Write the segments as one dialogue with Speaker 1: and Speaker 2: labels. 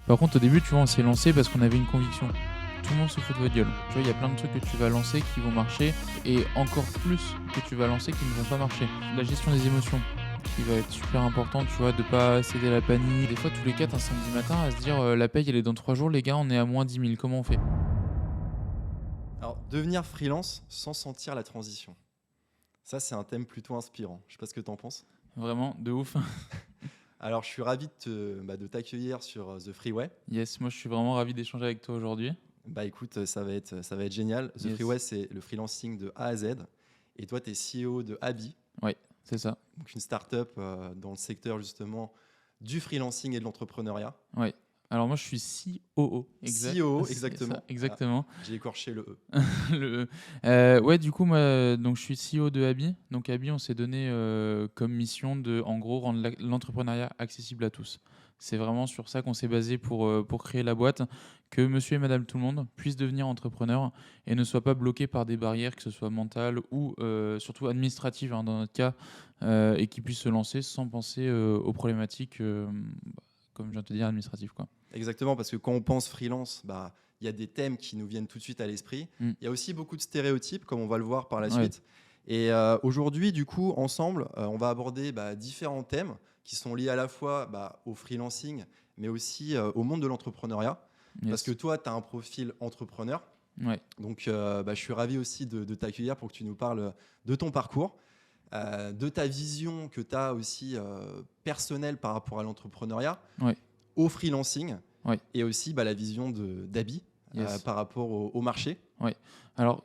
Speaker 1: Par contre, au début, tu vois, on s'est lancé parce qu'on avait une conviction. Tout le monde se fout de votre gueule. Tu vois, il y a plein de trucs que tu vas lancer qui vont marcher et encore plus que tu vas lancer qui ne vont pas marcher. La gestion des émotions qui va être super importante, tu vois, de pas céder à la panique. Des fois, tous les 4, un samedi matin, à se dire la paye, elle est dans 3 jours, les gars, on est à moins 10 000, comment on fait?
Speaker 2: Alors, devenir freelance sans sentir la transition. Ça, c'est un thème plutôt inspirant. Je sais pas ce que tu en penses.
Speaker 1: Vraiment, de ouf.
Speaker 2: Alors, je suis ravi de t'accueillir sur The Freeway.
Speaker 1: Yes, moi je suis vraiment ravi d'échanger avec toi aujourd'hui.
Speaker 2: Bah écoute, ça va être génial. The
Speaker 1: Yes.
Speaker 2: Freeway, c'est le freelancing de A à Z. Et toi, tu es CEO de Abi,
Speaker 1: Ouais, c'est ça.
Speaker 2: donc une start-up dans le secteur justement du freelancing et de l'entrepreneuriat.
Speaker 1: Ouais. Alors moi je suis COO. Exact.
Speaker 2: CEO,
Speaker 1: C'est
Speaker 2: exactement.
Speaker 1: ça, exactement.
Speaker 2: J'ai écorché le E.
Speaker 1: Ouais, du coup, moi, donc, je suis CEO de Abi. Donc, Abi, on s'est donné comme mission de, en gros, rendre l'entrepreneuriat accessible à tous. C'est vraiment sur ça qu'on s'est basé pour créer la boîte, que monsieur et madame tout le monde puissent devenir entrepreneurs et ne soient pas bloqués par des barrières, que ce soit mentales ou surtout administratives, hein, dans notre cas, et qui puissent se lancer sans penser aux problématiques, comme je viens de te dire, administratives, quoi.
Speaker 2: Exactement, parce que quand on pense freelance, bah, il y a des thèmes qui nous viennent tout de suite à l'esprit.
Speaker 1: Mm.
Speaker 2: Il y a aussi beaucoup de stéréotypes, comme on va le voir par la
Speaker 1: Ouais.
Speaker 2: suite. Et aujourd'hui, du coup, ensemble, on va aborder différents thèmes qui sont liés à la fois au freelancing, mais aussi au monde de l'entrepreneuriat.
Speaker 1: Yes.
Speaker 2: Parce que toi, tu as un profil entrepreneur.
Speaker 1: Ouais.
Speaker 2: Donc, je suis ravi aussi de t'accueillir pour que tu nous parles de ton parcours, de ta vision que tu as aussi personnelle par rapport à l'entrepreneuriat,
Speaker 1: Ouais.
Speaker 2: au freelancing,
Speaker 1: Ouais.
Speaker 2: et aussi la vision d'Abi
Speaker 1: Yes.
Speaker 2: par rapport au marché.
Speaker 1: Ouais. Alors,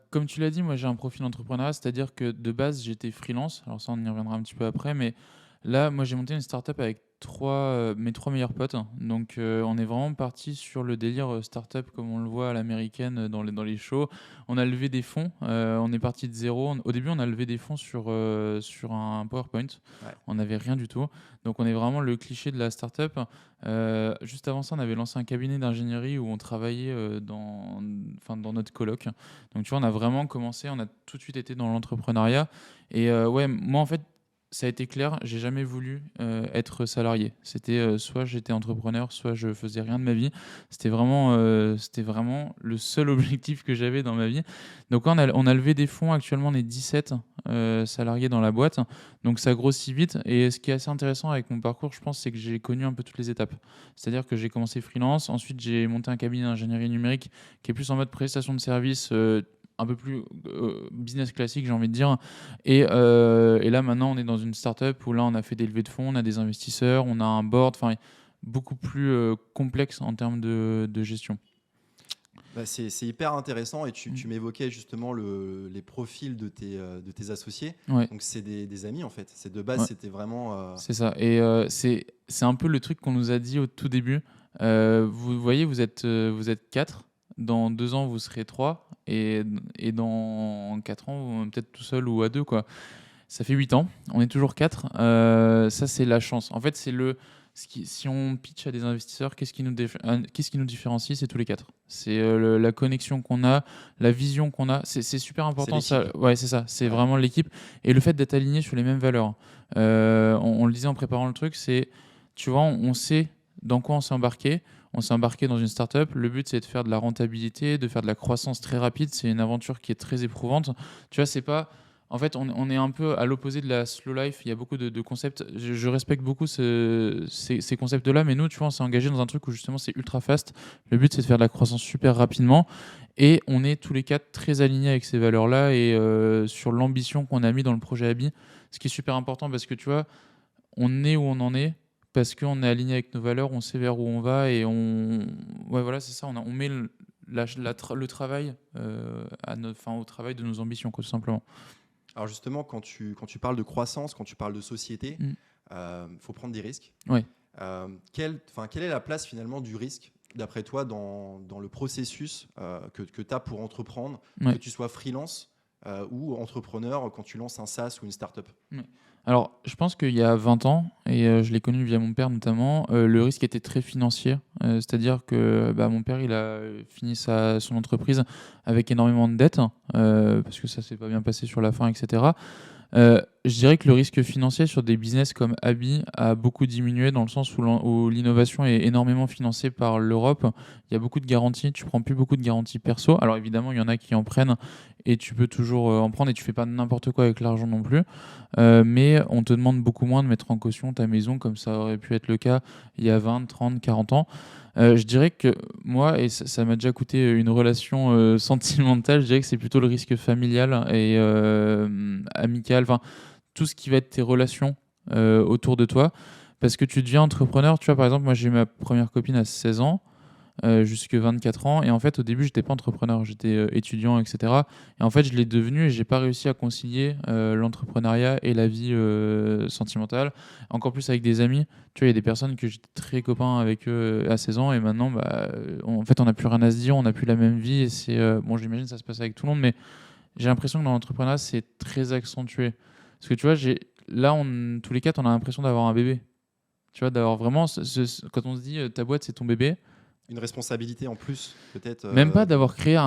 Speaker 1: comme tu l'as dit, moi j'ai un profil entrepreneuriat, c'est-à-dire que de base j'étais freelance. Alors ça, on y reviendra un petit peu après, mais là, moi j'ai monté une startup avec mes trois meilleurs potes. Donc, on est vraiment parti sur le délire startup comme on le voit à l'américaine dans les shows. On a levé des fonds. On est parti de zéro. Au début, on a levé des fonds sur un PowerPoint.
Speaker 2: Ouais.
Speaker 1: On n'avait rien du tout. Donc, on est vraiment le cliché de la startup. Juste avant ça, on avait lancé un cabinet d'ingénierie où on travaillait dans notre coloc. Donc, tu vois, on a vraiment commencé, on a tout de suite été dans l'entrepreneuriat. Et ouais, moi, en fait, ça a été clair, j'ai jamais voulu être salarié. C'était soit j'étais entrepreneur, soit je faisais rien de ma vie. C'était vraiment le seul objectif que j'avais dans ma vie. Donc, on a levé des fonds. Actuellement, on est 17 salariés dans la boîte. Donc, ça grossit vite. Et ce qui est assez intéressant avec mon parcours, je pense, c'est que j'ai connu un peu toutes les étapes. C'est-à-dire que j'ai commencé freelance. Ensuite, j'ai monté un cabinet d'ingénierie numérique qui est plus en mode prestation de service, un peu plus business classique, j'ai envie de dire. Et là, maintenant, on est dans une startup où là, on a fait des levées de fonds, on a des investisseurs, on a un board, enfin, beaucoup plus complexe en termes de gestion.
Speaker 2: C'est hyper intéressant, et tu m'évoquais justement les profils de tes associés.
Speaker 1: Ouais.
Speaker 2: Donc c'est des amis en fait. C'est de base,
Speaker 1: Ouais.
Speaker 2: c'était vraiment...
Speaker 1: C'est ça. Et c'est un peu le truc qu'on nous a dit au tout début. Vous voyez, vous êtes 4. Dans 2 ans, vous serez 3. Et dans 4 ans, peut-être tout seul ou à 2, quoi. Ça fait 8 ans. On est toujours 4. Ça, c'est la chance. En fait, si on pitch à des investisseurs, qu'est-ce qui nous différencie? C'est tous les 4. C'est la connexion qu'on a, la vision qu'on a. C'est super important. Ça. Ouais, c'est ça. C'est vraiment l'équipe. Et le fait d'être aligné sur les mêmes valeurs. On le disait en préparant le truc, c'est, tu vois, on sait dans quoi on s'est embarqué. On s'est embarqué dans une startup. Le but, c'est de faire de la rentabilité, de faire de la croissance très rapide. C'est une aventure qui est très éprouvante. Tu vois, c'est pas... En fait, on est un peu à l'opposé de la slow life. Il y a beaucoup de concepts. Je respecte beaucoup ces concepts-là, mais nous, tu vois, on s'est engagé dans un truc où justement c'est ultra fast. Le but, c'est de faire de la croissance super rapidement. Et on est tous les 4 très alignés avec ces valeurs-là et sur l'ambition qu'on a mis dans le projet Abi. Ce qui est super important parce que tu vois, on est où on en est parce qu'on est aligné avec nos valeurs, on sait vers où on va et ouais, voilà, c'est ça. On met le travail au travail de nos ambitions, quoi, tout simplement.
Speaker 2: Alors justement, quand tu parles de croissance, quand tu parles de société, faut prendre des risques.
Speaker 1: Ouais.
Speaker 2: Quelle est la place finalement du risque, d'après toi, dans le processus que tu as pour entreprendre, que tu sois freelance ou entrepreneur quand tu lances un SaaS ou une startup?
Speaker 1: Alors, je pense qu'il y a 20 ans, et je l'ai connu via mon père notamment, le risque était très financier. C'est-à-dire que mon père, il a fini son entreprise avec énormément de dettes, parce que ça s'est pas bien passé sur la fin, etc. Je dirais que le risque financier sur des business comme Abi a beaucoup diminué dans le sens où l'innovation est énormément financée par l'Europe. Il y a beaucoup de garanties, tu prends plus beaucoup de garanties perso. Alors évidemment, il y en a qui en prennent et tu peux toujours en prendre et tu fais pas n'importe quoi avec l'argent non plus. Mais on te demande beaucoup moins de mettre en caution ta maison comme ça aurait pu être le cas il y a 20, 30, 40 ans. Je dirais que moi, et ça m'a déjà coûté une relation sentimentale, je dirais que c'est plutôt le risque familial et amical. Enfin, tout ce qui va être tes relations autour de toi. Parce que tu deviens entrepreneur. Tu vois, par exemple, moi, j'ai eu ma première copine à 16 ans, jusque 24 ans. Et en fait, au début, j'étais pas entrepreneur, j'étais étudiant, etc. Et en fait, je l'ai devenu et j'ai pas réussi à concilier l'entrepreneuriat et la vie sentimentale. Encore plus avec des amis. Tu vois, il y a des personnes que j'étais très copain avec eux à 16 ans et maintenant, bah, en fait, on n'a plus rien à se dire, on n'a plus la même vie. Et c'est bon, j'imagine que ça se passe avec tout le monde, mais j'ai l'impression que dans l'entrepreneuriat, c'est très accentué. Parce que tu vois, là, tous les quatre, on a l'impression d'avoir un bébé. Tu vois, d'avoir vraiment, quand on se dit ta boîte, c'est ton bébé,
Speaker 2: Une responsabilité en plus, peut-être.
Speaker 1: même pas d'avoir créé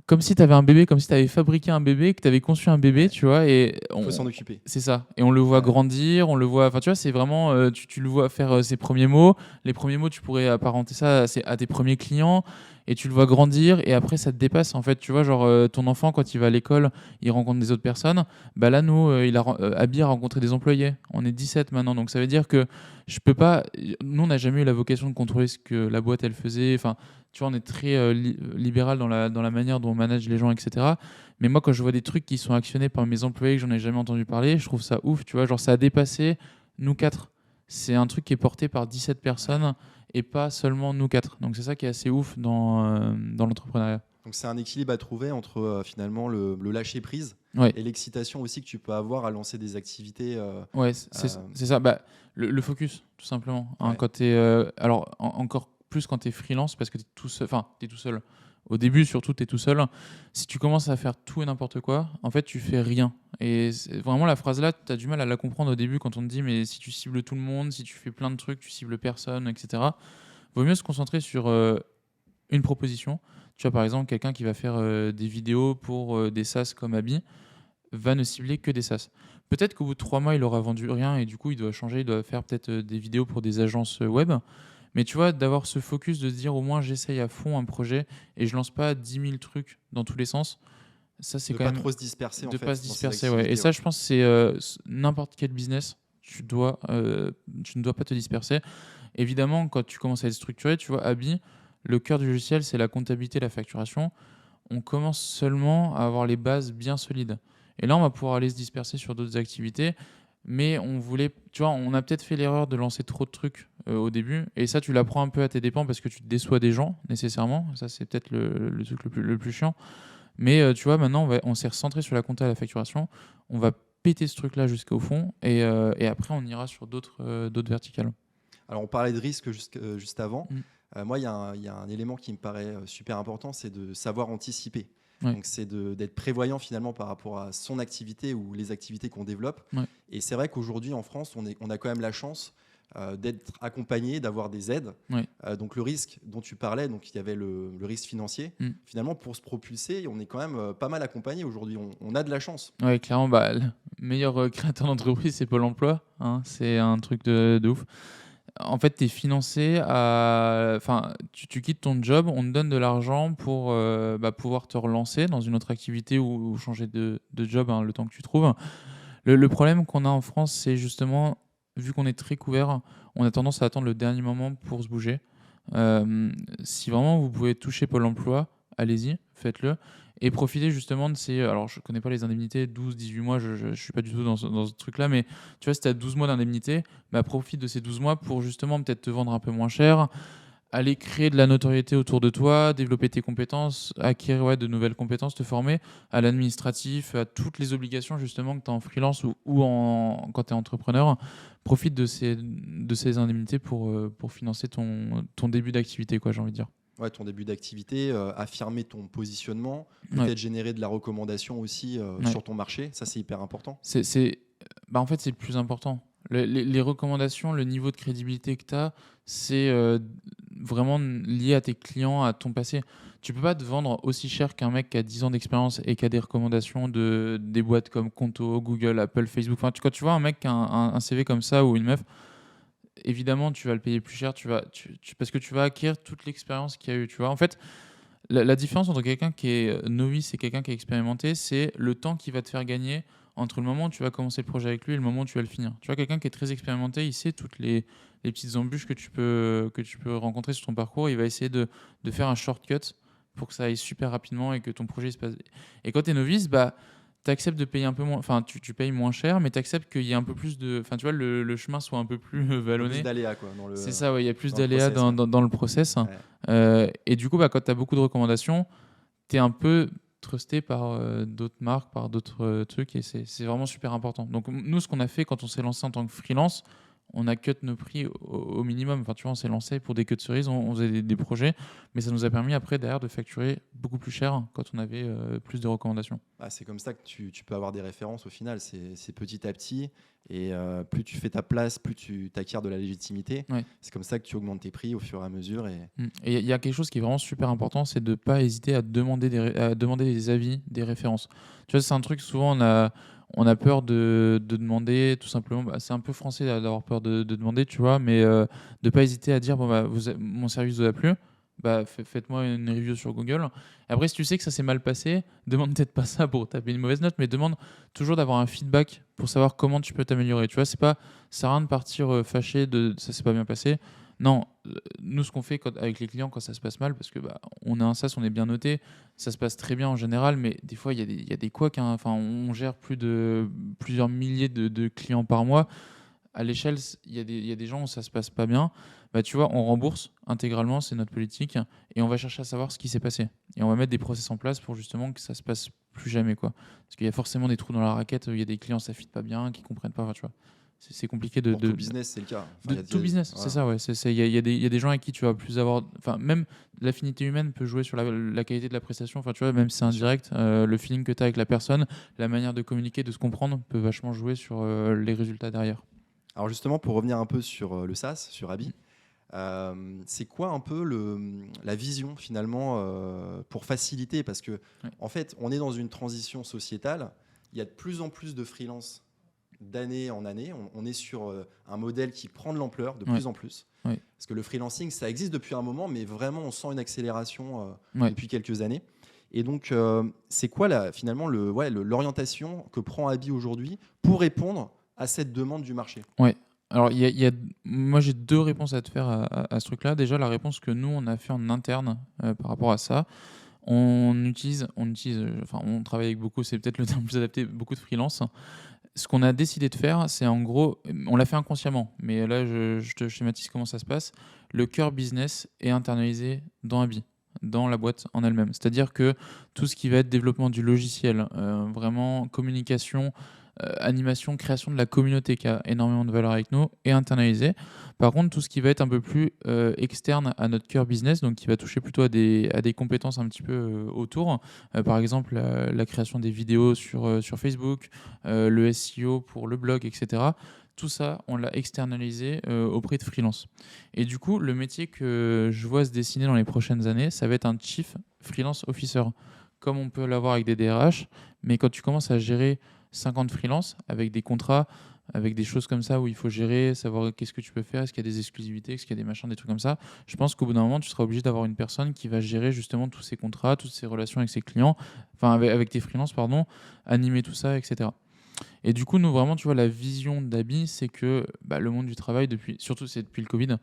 Speaker 1: comme si tu avais un bébé, comme si tu avais fabriqué un bébé, que tu avais conçu un bébé,
Speaker 2: Ouais.
Speaker 1: tu vois, et
Speaker 2: Il faut s'en occuper.
Speaker 1: c'est ça. Et on le voit
Speaker 2: Ouais.
Speaker 1: grandir, on le voit, enfin, tu vois, c'est vraiment, tu le vois faire ses premiers mots. Les premiers mots, tu pourrais apparenter ça à tes premiers clients, et tu le vois grandir, et après, ça te dépasse, en fait. Tu vois, genre, ton enfant, quand il va à l'école, il rencontre des autres personnes. Bah là, nous, Abby a rencontré des employés. On est 17 maintenant, donc ça veut dire que je peux pas. Nous, on n'a jamais eu la vocation de contrôler ce que la boîte, elle faisait. Enfin, tu vois, on est très libéral dans la manière dont on manage les gens, etc. Mais moi, quand je vois des trucs qui sont actionnés par mes employés que j'en ai jamais entendu parler, je trouve ça ouf. Tu vois, genre, ça a dépassé nous quatre. C'est un truc qui est porté par 17 personnes et pas seulement nous quatre. Donc, c'est ça qui est assez ouf dans l'entrepreneuriat.
Speaker 2: Donc c'est un équilibre à trouver entre finalement le lâcher prise
Speaker 1: Ouais,
Speaker 2: et l'excitation aussi que tu peux avoir à lancer des activités.
Speaker 1: ouais,
Speaker 2: Euh,
Speaker 1: c'est ça. Bah, le focus, tout simplement. Hein,
Speaker 2: ouais.
Speaker 1: quand alors, encore plus quand tu es freelance, parce que tu es tout seul. Enfin, tu es tout seul. Au début, surtout, tu es tout seul. Si tu commences à faire tout et n'importe quoi, en fait, tu fais rien. Et vraiment, la phrase-là, tu as du mal à la comprendre au début quand on te dit, mais si tu cibles tout le monde, si tu fais plein de trucs, tu cibles personne, etc. Vaut mieux se concentrer sur une proposition. Tu vois, par exemple, quelqu'un qui va faire des vidéos pour des SaaS comme Abi va ne cibler que des SaaS. Peut-être qu'au bout de 3 mois, il aura vendu rien et du coup, il doit changer, il doit faire peut-être des vidéos pour des agences web. Mais tu vois, d'avoir ce focus, de se dire au moins j'essaye à fond un projet et je lance pas 10 000 trucs dans tous les sens, ça c'est
Speaker 2: De
Speaker 1: quand
Speaker 2: pas
Speaker 1: même
Speaker 2: trop se disperser en
Speaker 1: de
Speaker 2: fait
Speaker 1: pas se
Speaker 2: dans ces
Speaker 1: disperser. Ouais. Et
Speaker 2: activités.
Speaker 1: ça,
Speaker 2: Ouais.
Speaker 1: je pense, c'est n'importe quel business, tu ne dois pas te disperser. Évidemment, quand tu commences à être structuré, tu vois, Abi, le cœur du logiciel, c'est la comptabilité, la facturation. On commence seulement à avoir les bases bien solides. Et là, on va pouvoir aller se disperser sur d'autres activités. Mais on voulait, tu vois, on a peut-être fait l'erreur de lancer trop de trucs au début. Et ça, tu l'apprends un peu à tes dépens parce que tu te déçois des gens, nécessairement. Ça, c'est peut-être le truc le plus chiant. Mais tu vois, maintenant, on s'est recentré sur la compta et la facturation. On va péter ce truc-là jusqu'au fond. Et après, on ira sur d'autres verticales.
Speaker 2: Alors on parlait de risque juste avant.
Speaker 1: Mm.
Speaker 2: Moi, il y a un élément qui me paraît super important, c'est de savoir anticiper.
Speaker 1: Ouais.
Speaker 2: Donc c'est d'être prévoyant finalement par rapport à son activité ou les activités qu'on développe.
Speaker 1: Ouais.
Speaker 2: Et c'est vrai qu'aujourd'hui en France, on a quand même la chance d'être accompagné, d'avoir des aides.
Speaker 1: Ouais.
Speaker 2: Donc le risque dont tu parlais, donc il y avait le risque financier.
Speaker 1: Mm.
Speaker 2: Finalement, pour se propulser, on est quand même pas mal accompagné aujourd'hui. On a de la chance.
Speaker 1: Ouais, clairement, bah, le meilleur créateur d'entreprise, c'est Pôle emploi. Hein, c'est un truc de ouf. En fait, tu es financé à. Enfin, tu quittes ton job, on te donne de l'argent pour pouvoir te relancer dans une autre activité ou changer de job le temps que tu trouves. Le problème qu'on a en France, c'est justement, vu qu'on est très couvert, on a tendance à attendre le dernier moment pour se bouger. Si vraiment vous pouvez toucher Pôle emploi, allez-y, faites-le. Et profitez justement de ces. Alors, je ne connais pas les indemnités, 12, 18 mois, je ne suis pas du tout dans ce truc-là, mais tu vois, si tu as 12 mois d'indemnité, bah, profite de ces 12 mois pour justement peut-être te vendre un peu moins cher, aller créer de la notoriété autour de toi, développer tes compétences, acquérir de nouvelles compétences, te former à l'administratif, à toutes les obligations justement que tu as en freelance quand tu es entrepreneur. Profite de ces indemnités pour financer ton début d'activité, quoi, j'ai envie de dire.
Speaker 2: Ouais, ton début d'activité, affirmer ton positionnement,
Speaker 1: Ouais,
Speaker 2: peut-être générer de la recommandation aussi
Speaker 1: ouais.
Speaker 2: sur ton marché. Ça, c'est hyper important.
Speaker 1: En fait, c'est le plus important. Les recommandations, le niveau de crédibilité que tu as, c'est vraiment lié à tes clients, à ton passé. Tu peux pas te vendre aussi cher qu'un mec qui a 10 ans d'expérience et qui a des recommandations des boîtes comme Conto, Google, Apple, Facebook. Enfin, quand tu vois un mec qui a un CV comme ça ou une meuf, évidemment, tu vas le payer plus cher, parce que tu vas acquérir toute l'expérience qu'il y a eu. Tu vois. En fait, la différence entre quelqu'un qui est novice et quelqu'un qui est expérimenté, c'est le temps qu'il va te faire gagner entre le moment où tu vas commencer le projet avec lui et le moment où tu vas le finir. Tu vois, quelqu'un qui est très expérimenté, il sait toutes les petites embûches que tu peux rencontrer sur ton parcours. Il va essayer de faire un shortcut pour que ça aille super rapidement et que ton projet se passe. Et quand tu es novice, bah, tu acceptes de payer un peu moins, enfin, tu payes moins cher, mais tu acceptes qu'il y ait un peu plus de. Enfin, tu vois, le chemin soit un peu plus
Speaker 2: Un peu plus
Speaker 1: vallonné.
Speaker 2: d'aléas quoi,
Speaker 1: C'est ça, ouais, il y a plus
Speaker 2: dans le
Speaker 1: d'aléas
Speaker 2: process. Ouais.
Speaker 1: dans le process.
Speaker 2: Ouais.
Speaker 1: Et du coup, bah, quand tu as beaucoup de recommandations, tu es un peu trusté par d'autres marques, par d'autres trucs, et c'est vraiment super important. Donc, nous, ce qu'on a fait quand on s'est lancé en tant que freelance, on a cut nos prix au minimum. Enfin, tu vois, on s'est lancé pour des queues de cerises, on faisait des projets, mais ça nous a permis après, derrière, de facturer beaucoup plus cher quand on avait plus de recommandations.
Speaker 2: Ah, c'est comme ça que tu peux avoir des références au final. C'est petit à petit. Et plus tu fais ta place, plus tu t'acquiers de la légitimité.
Speaker 1: Ouais.
Speaker 2: C'est comme ça que tu augmentes tes prix au fur et à mesure. Et
Speaker 1: Et il y a quelque chose qui est vraiment super important, c'est de ne pas hésiter à demander à demander des avis, des références. Tu vois, c'est un truc, souvent, on a peur de demander, tout simplement. Bah, c'est un peu français d'avoir peur de demander, tu vois, mais de ne pas hésiter à dire, bon, bah, mon service vous a plu, bah, faites-moi une review sur Google. Après, si tu sais que ça s'est mal passé, demande peut-être pas ça pour taper une mauvaise note, mais demande toujours d'avoir un feedback pour savoir comment tu peux t'améliorer. Tu vois, c'est pas, ça sert à rien de partir fâché de ça s'est pas bien passé. Non, nous, ce qu'on fait avec les clients quand ça se passe mal, parce que bah, on a un SaaS, on est bien noté, ça se passe très bien en général, mais des fois, il y a des couacs. Hein. Enfin, on gère plusieurs milliers de clients par mois. À l'échelle, il y a des gens où ça se passe pas bien. Bah, tu vois, on rembourse intégralement, c'est notre politique, et on va chercher à savoir ce qui s'est passé. Et on va mettre des process en place pour justement que ça se passe plus jamais, quoi. Parce qu'il y a forcément des trous dans la raquette, il y a des clients, ça ne fit pas bien, qui comprennent pas. Enfin, tu vois, c'est compliqué
Speaker 2: pour tout business, c'est le cas. Enfin,
Speaker 1: de tout business, c'est ça, ouais. Il y a des gens avec qui tu vas plus avoir. Enfin, même l'affinité humaine peut jouer sur la qualité de la prestation. Enfin, tu vois, même si c'est indirect, le feeling que tu as avec la personne, la manière de communiquer, de se comprendre, peut vachement jouer sur les résultats derrière.
Speaker 2: Alors justement, pour revenir un peu sur le SaaS, sur Abi, c'est quoi un peu la vision finalement pour faciliter? Parce que
Speaker 1: Ouais.
Speaker 2: en fait, on est dans une transition sociétale. Il y a de plus en plus de freelance d'année en année. On est sur un modèle qui prend de l'ampleur de
Speaker 1: Ouais.
Speaker 2: plus en plus.
Speaker 1: Ouais.
Speaker 2: Parce que le freelancing, ça existe depuis un moment, mais vraiment, on sent une accélération
Speaker 1: Ouais.
Speaker 2: depuis quelques années. Et donc, c'est quoi finalement l'orientation que prend Abi aujourd'hui pour répondre à cette demande du marché?
Speaker 1: Ouais. Alors, moi, j'ai deux réponses à te faire à ce truc-là. Déjà, la réponse que nous, on a fait en interne par rapport à ça, enfin, on travaille avec beaucoup, c'est peut-être le terme plus adapté, beaucoup de freelance. Ce qu'on a décidé de faire, c'est en gros, on l'a fait inconsciemment, mais là, je te schématise comment ça se passe. Le cœur business est internalisé dans Abi, dans la boîte en elle-même. C'est-à-dire que tout ce qui va être développement du logiciel, vraiment communication, animation, création de la communauté qui a énormément de valeur avec nous, est internalisé. Par contre, tout ce qui va être un peu plus externe à notre cœur business, donc qui va toucher plutôt à des compétences un petit peu autour, par exemple la création des vidéos sur Facebook, le SEO pour le blog, etc. Tout ça, on l'a externalisé auprès de freelance. Et du coup, le métier que je vois se dessiner dans les prochaines années, ça va être un Chief Freelance Officer, comme on peut l'avoir avec des DRH. Mais quand tu commences à gérer 50 freelance avec des contrats, avec des choses comme ça où il faut gérer, savoir qu'est-ce que tu peux faire, est-ce qu'il y a des exclusivités, est-ce qu'il y a des machins, des trucs comme ça, je pense qu'au bout d'un moment, tu seras obligé d'avoir une personne qui va gérer justement tous ces contrats, toutes ces relations avec ses clients, enfin avec tes freelances, pardon, animer tout ça, etc. Et du coup, nous, vraiment, tu vois, la vision d'Abi, c'est que bah, le monde du travail, surtout c'est depuis le Covid,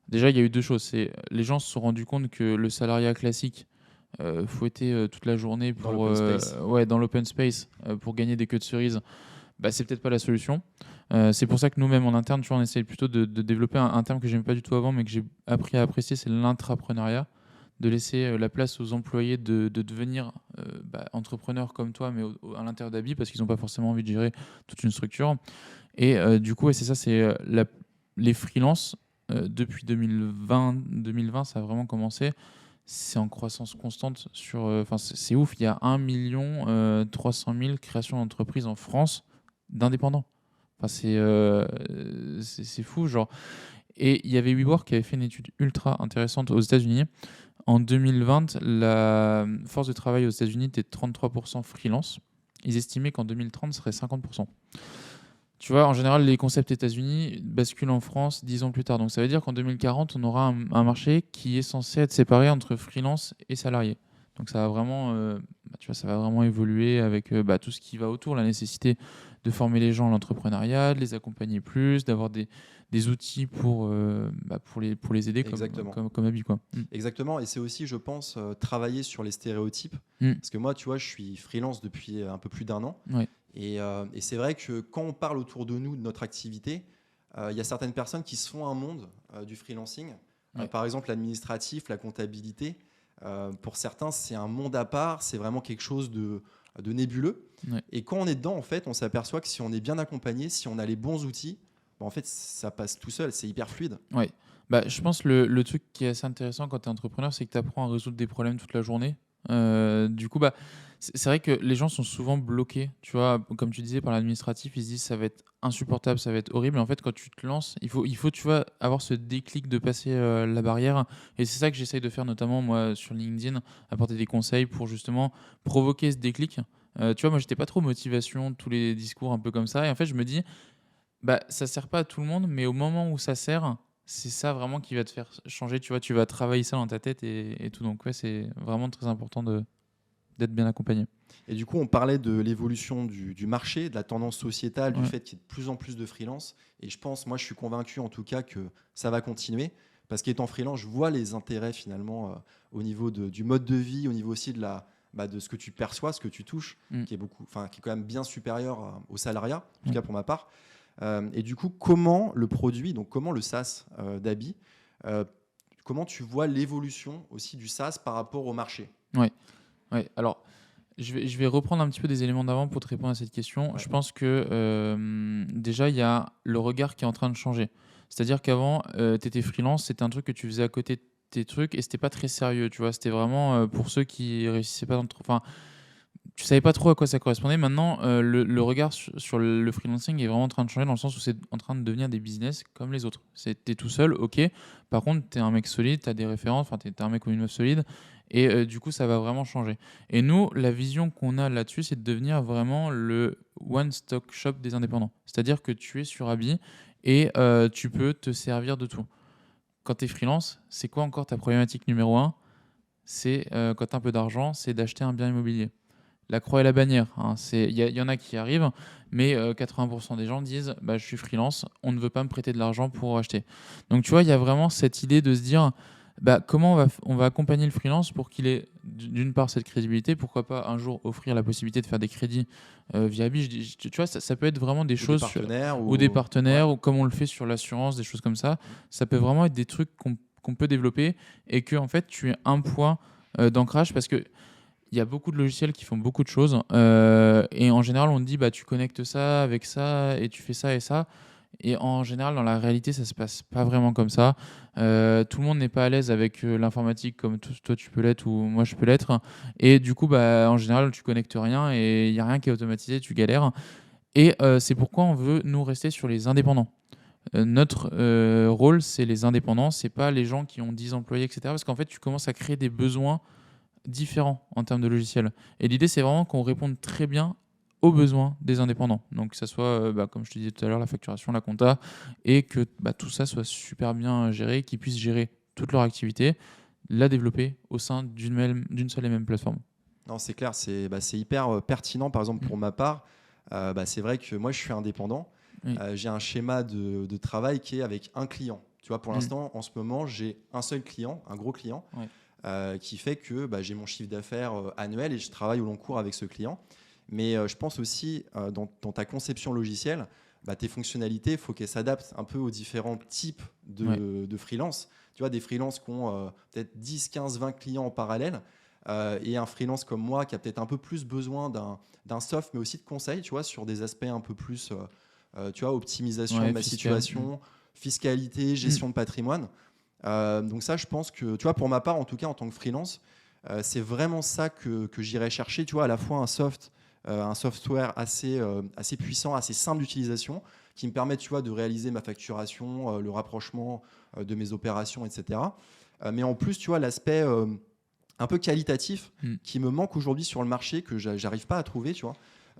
Speaker 1: déjà, il y a eu deux choses. C'est les gens se sont rendus compte que le salariat classique, fouetter toute la journée
Speaker 2: Dans
Speaker 1: pour,
Speaker 2: l'open space.
Speaker 1: dans l'open space pour gagner des queues de cerises, bah, c'est peut-être pas la solution. C'est pour ça que nous-mêmes, en interne, tu vois, on essaie plutôt de développer un terme que j'aime pas du tout avant, mais que j'ai appris à apprécier, c'est l'intrapreneuriat, de laisser la place aux employés de devenir entrepreneurs comme toi, mais à l'intérieur d'Abi, parce qu'ils n'ont pas forcément envie de gérer toute une structure. Et du coup, c'est ça, c'est les freelances, depuis 2020, ça a vraiment commencé. C'est en croissance constante c'est ouf, il y a 1 300 000 créations d'entreprises en France d'indépendants. Enfin, c'est fou, genre. Et il y avait WeWork qui avait fait une étude ultra intéressante aux États-Unis. En 2020, la force de travail aux États-Unis était 33% freelance. Ils estimaient qu'en 2030, ce serait 50%. Tu vois, en général, les concepts États-Unis basculent en France 10 ans plus tard. Donc ça veut dire qu'en 2040, on aura un marché qui est censé être séparé entre freelance et salarié. Donc ça va vraiment, tu vois, ça va vraiment évoluer avec tout ce qui va autour, la nécessité de former les gens à l'entrepreneuriat, de les accompagner plus, d'avoir des outils pour les aider
Speaker 2: Exactement.
Speaker 1: comme Abby, quoi.
Speaker 2: Exactement, et c'est aussi, je pense, travailler sur les stéréotypes.
Speaker 1: Mm.
Speaker 2: Parce que moi, tu vois, je suis freelance depuis un peu plus d'1 an.
Speaker 1: Ouais.
Speaker 2: Et c'est vrai que quand on parle autour de nous de notre activité, il y a certaines personnes qui se font un monde du freelancing.
Speaker 1: Ouais.
Speaker 2: Par exemple, l'administratif, la comptabilité. Pour certains, c'est un monde à part, c'est vraiment quelque chose de nébuleux.
Speaker 1: Ouais.
Speaker 2: Et quand on est dedans, en fait, on s'aperçoit que si on est bien accompagné, si on a les bons outils, en fait, ça passe tout seul, c'est hyper fluide.
Speaker 1: Ouais. Je pense que le truc qui est assez intéressant quand tu es entrepreneur, c'est que tu apprends à résoudre des problèmes toute la journée. Du coup, c'est vrai que les gens sont souvent bloqués, tu vois, comme tu disais, par l'administratif. Ils se disent ça va être insupportable, ça va être horrible. Et en fait, quand tu te lances, il faut tu vois, avoir ce déclic de passer la barrière. Et c'est ça que j'essaye de faire, notamment moi sur LinkedIn, apporter des conseils pour justement provoquer ce déclic. Tu vois, moi, j'étais pas trop motivation, tous les discours un peu comme ça. Et en fait, je me dis, ça sert pas à tout le monde, mais au moment où ça sert, c'est ça vraiment qui va te faire changer. Tu vois, tu vas travailler ça dans ta tête et tout. Donc, ouais, c'est vraiment très important d'être bien accompagné.
Speaker 2: Et du coup, on parlait de l'évolution du marché, de la tendance sociétale, du
Speaker 1: Ouais.
Speaker 2: fait qu'il y ait de plus en plus de freelance. Et je pense, moi, je suis convaincu en tout cas que ça va continuer. Parce qu'étant freelance, je vois les intérêts finalement au niveau du mode de vie, au niveau aussi de ce que tu perçois, ce que tu touches,
Speaker 1: Mm.
Speaker 2: qui est quand même bien supérieur au salariat, en tout
Speaker 1: Ouais.
Speaker 2: cas pour ma part. Et du coup, comment le produit, donc comment le SaaS d'Abi, euh, comment tu vois l'évolution aussi du SaaS par rapport au marché?
Speaker 1: Ouais. Ouais. Alors, je vais reprendre un petit peu des éléments d'avant pour te répondre à cette question.
Speaker 2: Ouais.
Speaker 1: Je pense que déjà, il y a le regard qui est en train de changer. C'est-à-dire qu'avant, tu étais freelance, c'était un truc que tu faisais à côté de tes trucs et c'était pas très sérieux, tu vois. C'était vraiment pour ceux qui réussissaient pas dans le... Enfin, tu savais pas trop à quoi ça correspondait. Maintenant, le regard sur le freelancing est vraiment en train de changer dans le sens où c'est en train de devenir des business comme les autres. T'es tout seul, ok. Par contre, t'es un mec solide, t'as des références, enfin, t'es un mec ou une meuf solide. Et du coup, ça va vraiment changer. Et nous, la vision qu'on a là-dessus, c'est de devenir vraiment le one-stop shop des indépendants. C'est-à-dire que tu es sur Abi et tu peux te servir de tout. Quand tu es freelance, c'est quoi encore ta problématique numéro un? C'est quand tu as un peu d'argent, c'est d'acheter un bien immobilier. La croix et la bannière, hein, y en a qui arrivent, mais 80% des gens disent je suis freelance, on ne veut pas me prêter de l'argent pour acheter. Donc tu vois, il y a vraiment cette idée de se dire comment on va accompagner le freelance pour qu'il ait d'une part cette crédibilité, pourquoi pas un jour offrir la possibilité de faire des crédits via Bi. Tu vois, ça peut être vraiment des
Speaker 2: Ou des
Speaker 1: choses
Speaker 2: partenaires
Speaker 1: ou des partenaires,
Speaker 2: Ouais.
Speaker 1: ou comme on le fait sur l'assurance, des choses comme ça. Ça peut vraiment être des trucs qu'on peut développer et que en fait tu es un point d'ancrage parce que il y a beaucoup de logiciels qui font beaucoup de choses et en général on te dit tu connectes ça avec ça et tu fais ça et ça et en général dans la réalité ça se passe pas vraiment comme ça. Tout le monde n'est pas à l'aise avec l'informatique comme toi tu peux l'être ou moi je peux l'être et du coup en général tu connectes rien et il y a rien qui est automatisé, tu galères et c'est pourquoi on veut nous rester sur les indépendants. Notre rôle c'est les indépendants, c'est pas les gens qui ont 10 employés etc parce qu'en fait tu commences à créer des besoins différents en termes de logiciels. Et l'idée, c'est vraiment qu'on réponde très bien aux besoins des indépendants. Donc, que ça soit, comme je te disais tout à l'heure, la facturation, la compta, et que tout ça soit super bien géré, qu'ils puissent gérer toute leur activité, la développer au sein d'une seule et même plateforme.
Speaker 2: Non, c'est clair, c'est hyper pertinent. Par exemple,
Speaker 1: Mm.
Speaker 2: pour ma part, c'est vrai que moi, je suis indépendant.
Speaker 1: Oui.
Speaker 2: J'ai un schéma de travail qui est avec un client. Tu vois, pour
Speaker 1: Mm.
Speaker 2: l'instant, en ce moment, j'ai un seul client, un gros client,
Speaker 1: Ouais.
Speaker 2: qui fait que j'ai mon chiffre d'affaires annuel et je travaille au long cours avec ce client. Mais je pense aussi, dans ta conception logicielle, tes fonctionnalités, il faut qu'elles s'adaptent un peu aux différents types
Speaker 1: Ouais.
Speaker 2: de freelance. Tu vois, des freelances qui ont peut-être 10, 15, 20 clients en parallèle. Et un freelance comme moi qui a peut-être un peu plus besoin d'un soft, mais aussi de conseils, tu vois, sur des aspects un peu plus, tu vois, optimisation
Speaker 1: Ouais,
Speaker 2: de ma
Speaker 1: fiscal.
Speaker 2: situation, fiscalité, gestion de patrimoine. Donc ça, je pense que, tu vois, pour ma part, en tout cas, en tant que freelance, c'est vraiment ça que j'irais chercher, tu vois, à la fois un software assez puissant, assez simple d'utilisation, qui me permettent, tu vois, de réaliser ma facturation, le rapprochement de mes opérations, etc. Mais en plus, tu vois, l'aspect un peu qualitatif qui me manque aujourd'hui sur le marché, que j'arrive pas à trouver, tu vois,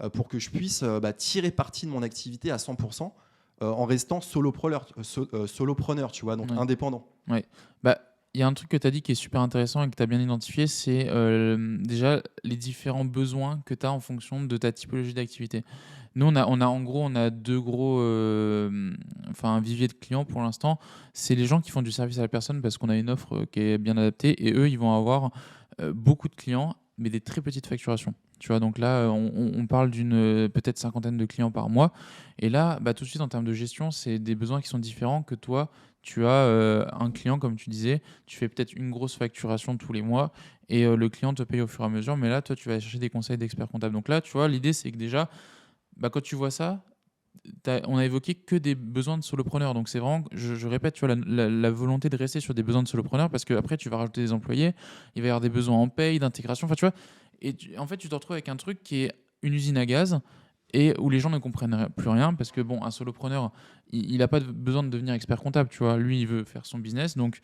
Speaker 2: pour que je puisse tirer parti de mon activité à 100%. En restant solopreneur, tu vois, donc indépendant.
Speaker 1: Ouais. Il y a un truc que tu as dit qui est super intéressant et que tu as bien identifié, c'est déjà les différents besoins que tu as en fonction de ta typologie d'activité. Nous, on a deux gros viviers de clients pour l'instant. C'est les gens qui font du service à la personne parce qu'on a une offre qui est bien adaptée et eux, ils vont avoir beaucoup de clients, mais des très petites facturations. Tu vois, donc là, on parle d'une peut-être 50aine de clients par mois. Et là, tout de suite, en termes de gestion, c'est des besoins qui sont différents que toi. Tu as un client, comme tu disais, tu fais peut-être une grosse facturation tous les mois et le client te paye au fur et à mesure. Mais là, toi, tu vas chercher des conseils d'experts comptables. Donc là, tu vois, l'idée, c'est que déjà, quand tu vois ça, on a évoqué que des besoins de solopreneurs. Donc c'est vraiment, je répète, tu vois, la volonté de rester sur des besoins de solopreneurs parce qu'après, tu vas rajouter des employés, il va y avoir des besoins en paye, d'intégration. Enfin, tu vois, et en fait, tu te retrouves avec un truc qui est une usine à gaz et où les gens ne comprennent plus rien parce que un solopreneur, il n'a pas besoin de devenir expert comptable, tu vois. Lui, il veut faire son business, donc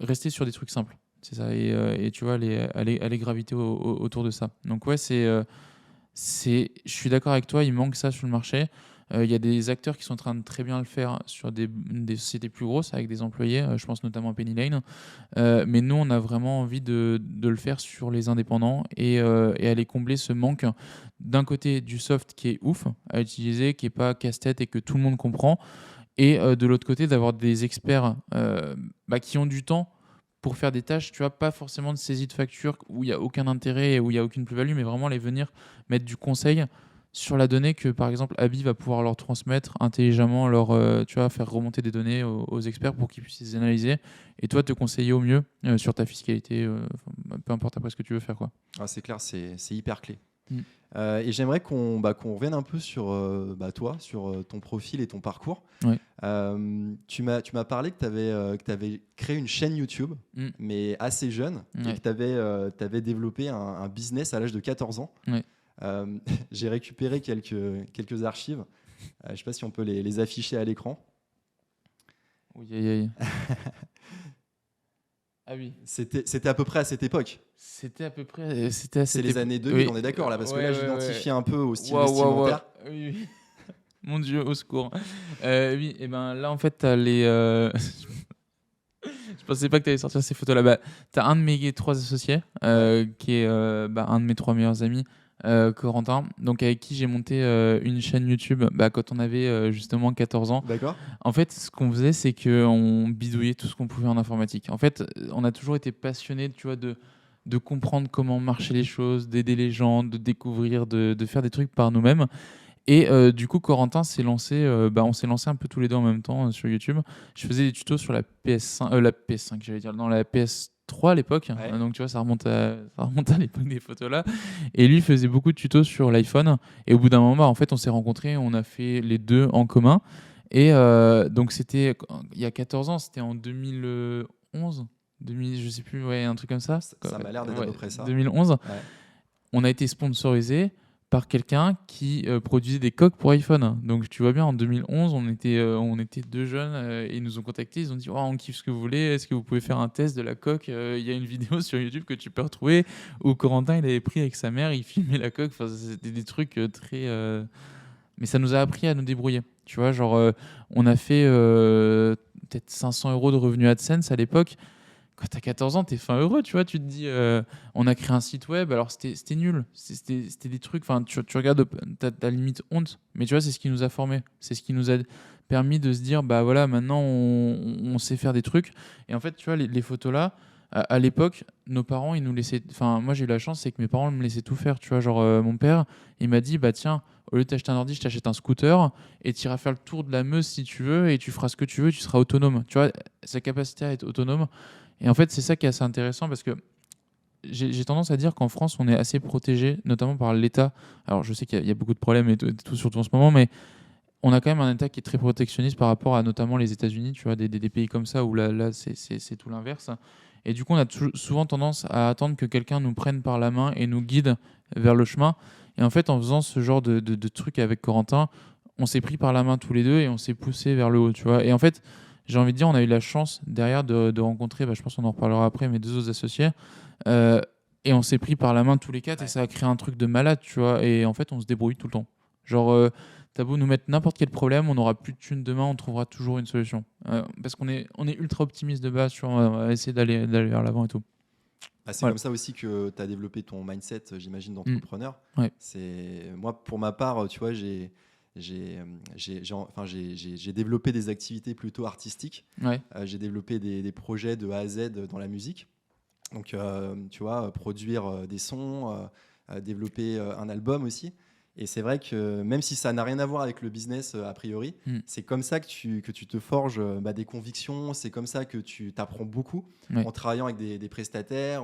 Speaker 1: rester sur des trucs simples. C'est ça, et tu vois, aller graviter autour de ça. Donc ouais, je suis d'accord avec toi, il manque ça sur le marché. Il y a des acteurs qui sont en train de très bien le faire sur des sociétés plus grosses avec des employés, je pense notamment à Penny Lane. Mais nous, on a vraiment envie de le faire sur les indépendants et aller combler ce manque d'un côté du soft qui est ouf à utiliser, qui n'est pas casse-tête et que tout le monde comprend, et de l'autre côté d'avoir des experts qui ont du temps pour faire des tâches, tu vois, pas forcément de saisie de facture où il n'y a aucun intérêt et où il n'y a aucune plus-value, mais vraiment les venir mettre du conseil sur la donnée que, par exemple, Abby va pouvoir leur transmettre intelligemment, tu vois, faire remonter des données aux experts pour qu'ils puissent les analyser et toi te conseiller au mieux sur ta fiscalité, peu importe après ce que tu veux faire, quoi.
Speaker 2: Ah, c'est clair, c'est hyper clé.
Speaker 1: Mm.
Speaker 2: Et j'aimerais qu'on revienne un peu sur toi, sur ton profil et ton parcours.
Speaker 1: Ouais.
Speaker 2: Tu m'as parlé que tu avais créé une chaîne YouTube, mais assez jeune, et que tu avais développé un business à l'âge de 14 ans.
Speaker 1: Ouais.
Speaker 2: J'ai récupéré quelques archives. Je ne sais pas si on peut les afficher à l'écran.
Speaker 1: Oui. Ah oui.
Speaker 2: C'était à peu près à cette époque.
Speaker 1: C'est
Speaker 2: les années 2000, on est d'accord là, parce que là j'identifie un peu au style vestimentaire.
Speaker 1: Oui. Mon Dieu, au secours. Oui, et ben là en fait t'as les. Je pensais pas que tu allais sortir ces photos là. T'as un de mes 3 associés qui est un de mes 3 meilleurs amis. Corentin, donc avec qui j'ai monté une chaîne YouTube quand on avait justement 14 ans.
Speaker 2: D'accord.
Speaker 1: En fait, ce qu'on faisait, c'est qu'on bidouillait tout ce qu'on pouvait en informatique. En fait, on a toujours été passionnés, tu vois, de comprendre comment marchaient les choses, d'aider les gens, de découvrir, de faire des trucs par nous-mêmes. Et du coup, Corentin s'est lancé, on s'est lancé un peu tous les deux en même temps sur YouTube. Je faisais des tutos sur la PS5, j'allais dire, dans la PS3 à l'époque.
Speaker 2: Ouais.
Speaker 1: Donc tu vois, ça remonte à l'époque des photos là. Et lui faisait beaucoup de tutos sur l'iPhone. Et au bout d'un moment, en fait, on s'est rencontrés, on a fait les deux en commun. Et donc c'était il y a 14 ans, c'était en 2011. 2000, je sais plus, ouais, un truc comme ça.
Speaker 2: Ça m'a l'air d'être à peu près ça.
Speaker 1: 2011. Ouais. On a été sponsorisé par quelqu'un qui produisait des coques pour iPhone. Donc tu vois bien, en 2011, on était deux jeunes et ils nous ont contactés. Ils ont dit on kiffe ce que vous voulez, est-ce que vous pouvez faire un test de la coque? Il y a une vidéo sur YouTube que tu peux retrouver où Corentin il avait pris avec sa mère, il filmait la coque. Enfin, c'était des trucs très. Mais ça nous a appris à nous débrouiller. Tu vois, genre, on a fait peut-être 500 € de revenus AdSense à l'époque. Quand t'as 14 ans, t'es fin heureux, tu vois. Tu te dis, on a créé un site web, alors c'était nul. C'était des trucs, enfin, tu regardes, t'as limite honte. Mais tu vois, c'est ce qui nous a formés. C'est ce qui nous a permis de se dire, voilà, maintenant, on sait faire des trucs. Et en fait, tu vois, les photos là, à l'époque, nos parents, ils nous laissaient. Enfin, moi, j'ai eu la chance, c'est que mes parents me laissaient tout faire. Tu vois, genre, mon père, il m'a dit, tiens, au lieu de t'acheter un ordi, je t'achète un scooter et tu iras faire le tour de la Meuse si tu veux et tu feras ce que tu veux, tu seras autonome. Tu vois, sa capacité à être autonome. Et en fait, c'est ça qui est assez intéressant parce que j'ai tendance à dire qu'en France, on est assez protégé, notamment par l'État. Alors, je sais qu'il y a beaucoup de problèmes et tout, surtout en ce moment, mais on a quand même un État qui est très protectionniste par rapport à notamment les États-Unis, tu vois, des pays comme ça où là c'est tout l'inverse. Et du coup, on a souvent tendance à attendre que quelqu'un nous prenne par la main et nous guide vers le chemin. Et en fait, en faisant ce genre de truc avec Corentin, on s'est pris par la main tous les deux et on s'est poussé vers le haut, tu vois. Et en fait, j'ai envie de dire, on a eu la chance derrière de rencontrer, je pense qu'on en reparlera après, mes 2 autres associés. Euh, et on s'est pris par la main tous les 4 et ça a créé un truc de malade, tu vois. Et en fait, on se débrouille tout le temps. Genre, t'as beau nous mettre n'importe quel problème, on n'aura plus de thunes demain, on trouvera toujours une solution. Parce on est ultra optimiste de base, sur on va essayer d'aller vers l'avant et tout.
Speaker 2: C'est comme ça aussi que tu as développé ton mindset, j'imagine, d'entrepreneur.
Speaker 1: Ouais.
Speaker 2: Moi, pour ma part, tu vois, j'ai développé des activités plutôt artistiques.
Speaker 1: Ouais.
Speaker 2: J'ai développé des projets de A à Z dans la musique. Donc, tu vois, produire des sons, développer un album aussi. Et c'est vrai que même si ça n'a rien à voir avec le business a priori, c'est comme ça que tu te forges des convictions, c'est comme ça que tu t'apprends beaucoup en travaillant avec des prestataires,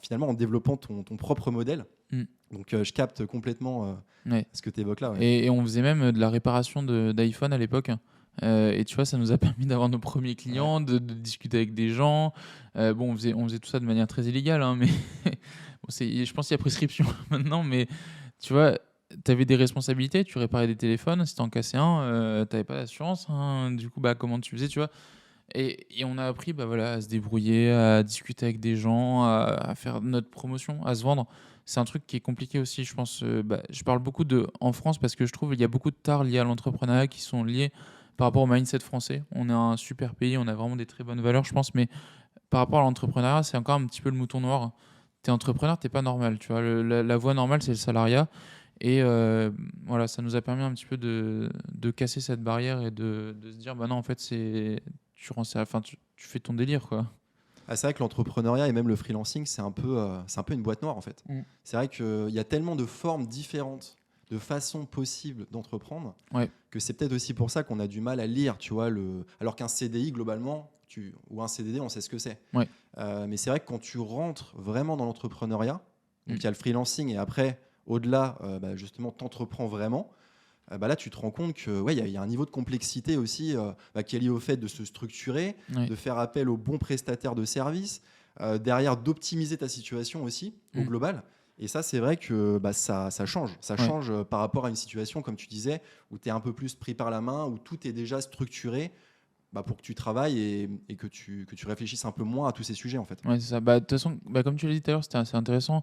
Speaker 2: finalement en développant ton propre modèle. Donc je capte complètement ce que tu évoques là.
Speaker 1: Et on faisait même de la réparation d'iPhone à l'époque. Et tu vois, ça nous a permis d'avoir nos premiers clients, de discuter avec des gens. On faisait tout ça de manière très illégale, hein, mais je pense qu'il y a prescription maintenant, mais tu vois, tu avais des responsabilités, tu réparais des téléphones, si tu en cassais un, tu n'avais pas d'assurance, hein, du coup, comment tu faisais, tu vois. Et on a appris à se débrouiller, à discuter avec des gens, à faire notre promotion, à se vendre. C'est un truc qui est compliqué aussi, je pense. Je parle beaucoup en France parce que je trouve qu'il y a beaucoup de tares liés à l'entrepreneuriat qui sont liés par rapport au mindset français. On est un super pays, on a vraiment des très bonnes valeurs, je pense, mais par rapport à l'entrepreneuriat, c'est encore un petit peu le mouton noir. T'es entrepreneur, t'es pas normal. Tu vois, la voie normale, c'est le salariat. Et voilà, ça nous a permis un petit peu de casser cette barrière et de se dire, non, en fait, tu fais ton délire, quoi.
Speaker 2: C'est vrai que l'entrepreneuriat et même le freelancing, c'est un peu une boîte noire, en fait. C'est vrai qu'il y a tellement de formes différentes, de façons possibles d'entreprendre, que c'est peut-être aussi pour ça qu'on a du mal à lire, tu vois, alors qu'un CDI, globalement, ou un CDD, on sait ce que c'est. Mais c'est vrai que quand tu rentres vraiment dans l'entrepreneuriat, donc il y a le freelancing et après, au-delà, justement, t'entreprends vraiment. Là, tu te rends compte qu'il y a un niveau de complexité aussi qui est lié au fait de se structurer, de faire appel aux bons prestataires de services, derrière d'optimiser ta situation aussi au global. Et ça, c'est vrai que ça change. Ça change par rapport à une situation, comme tu disais, où tu es un peu plus pris par la main, où tout est déjà structuré pour que tu travailles et que tu réfléchisses un peu moins à tous ces sujets, en fait.
Speaker 1: Ouais, c'est ça. De toute façon, comme tu l'as dit tout à l'heure, c'était assez intéressant.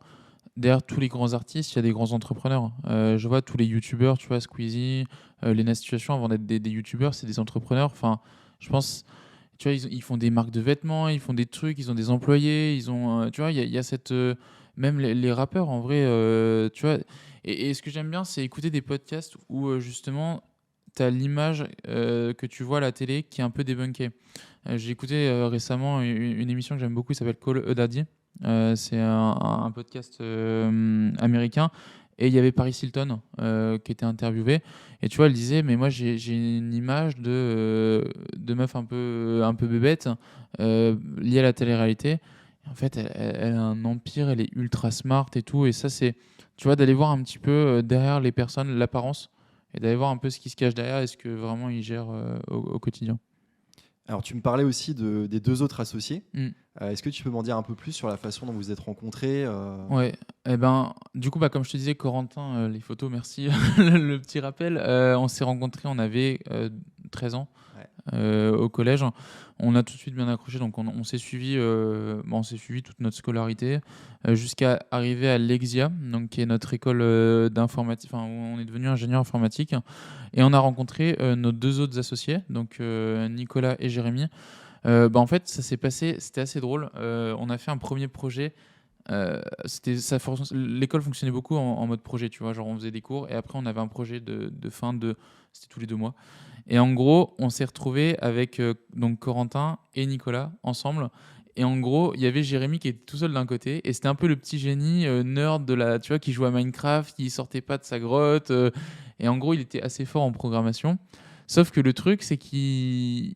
Speaker 1: Derrière tous les grands artistes, il y a des grands entrepreneurs. Je vois tous les youtubeurs, tu vois, Squeezie, Lena Situation, avant d'être des youtubeurs, c'est des entrepreneurs. Enfin, je pense, tu vois, ils font des marques de vêtements, ils font des trucs, ils ont des employés, ils ont, tu vois, il y a cette, même les rappeurs, en vrai, tu vois. Et ce que j'aime bien, c'est écouter des podcasts où justement, tu as l'image que tu vois à la télé qui est un peu débunkée. J'ai écouté récemment une émission que j'aime beaucoup, qui s'appelle Call A Daddy. C'est un podcast américain. Et il y avait Paris Hilton qui était interviewée. Et tu vois, elle disait, mais moi j'ai une image de meuf un peu bébête liée à la télé-réalité. Et en fait, elle a un empire, elle est ultra smart et tout. Et ça, c'est, tu vois, d'aller voir un petit peu derrière les personnes, l'apparence, et d'aller voir un peu ce qui se cache derrière et ce que vraiment ils gèrent au quotidien.
Speaker 2: Alors, tu me parlais aussi des 2 autres associés. Est-ce que tu peux m'en dire un peu plus sur la façon dont vous vous êtes rencontrés
Speaker 1: Ouais, du coup, comme je te disais, Corentin, les photos, merci, le petit rappel. On s'est rencontrés, on avait 13 ans au collège. On a tout de suite bien accroché, donc on s'est suivi, on s'est suivi toute notre scolarité jusqu'à arriver à l'EXIA, donc qui est notre école d'informatique, où on est devenu ingénieur informatique. Et on a rencontré nos 2 autres associés, donc Nicolas et Jérémy. En fait, ça s'est passé, c'était assez drôle. On a fait un premier projet. L'école fonctionnait beaucoup en mode projet, tu vois, genre on faisait des cours et après on avait un projet de fin de, c'était tous les 2 mois. Et en gros, on s'est retrouvés avec donc Corentin et Nicolas ensemble. Et en gros, il y avait Jérémy qui était tout seul d'un côté et c'était un peu le petit génie nerd tu vois, qui jouait à Minecraft, qui sortait pas de sa grotte. Et en gros, il était assez fort en programmation. Sauf que le truc, c'est qu'il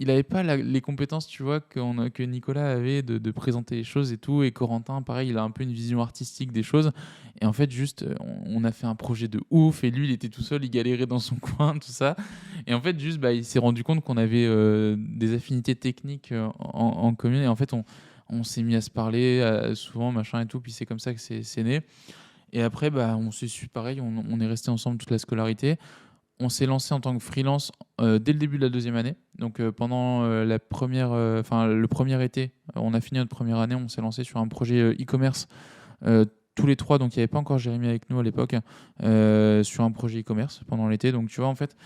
Speaker 1: avait pas les compétences, tu vois, que Nicolas avait de présenter les choses et tout. Et Corentin, pareil, il a un peu une vision artistique des choses. Et en fait, juste, on a fait un projet de ouf. Et lui, il était tout seul, il galérait dans son coin, tout ça. Et en fait, juste, il s'est rendu compte qu'on avait des affinités techniques en commun. Et en fait, on s'est mis à se parler souvent, machin et tout. Puis c'est comme ça que c'est né. Et après, on s'est su pareil, on est resté ensemble toute la scolarité. On s'est lancé en tant que freelance dès le début de la deuxième année. Donc pendant le premier été, on a fini notre première année, on s'est lancé sur un projet e-commerce tous les trois. Donc il n'y avait pas encore Jérémy avec nous à l'époque, sur un projet e-commerce pendant l'été. Donc tu vois, en fait,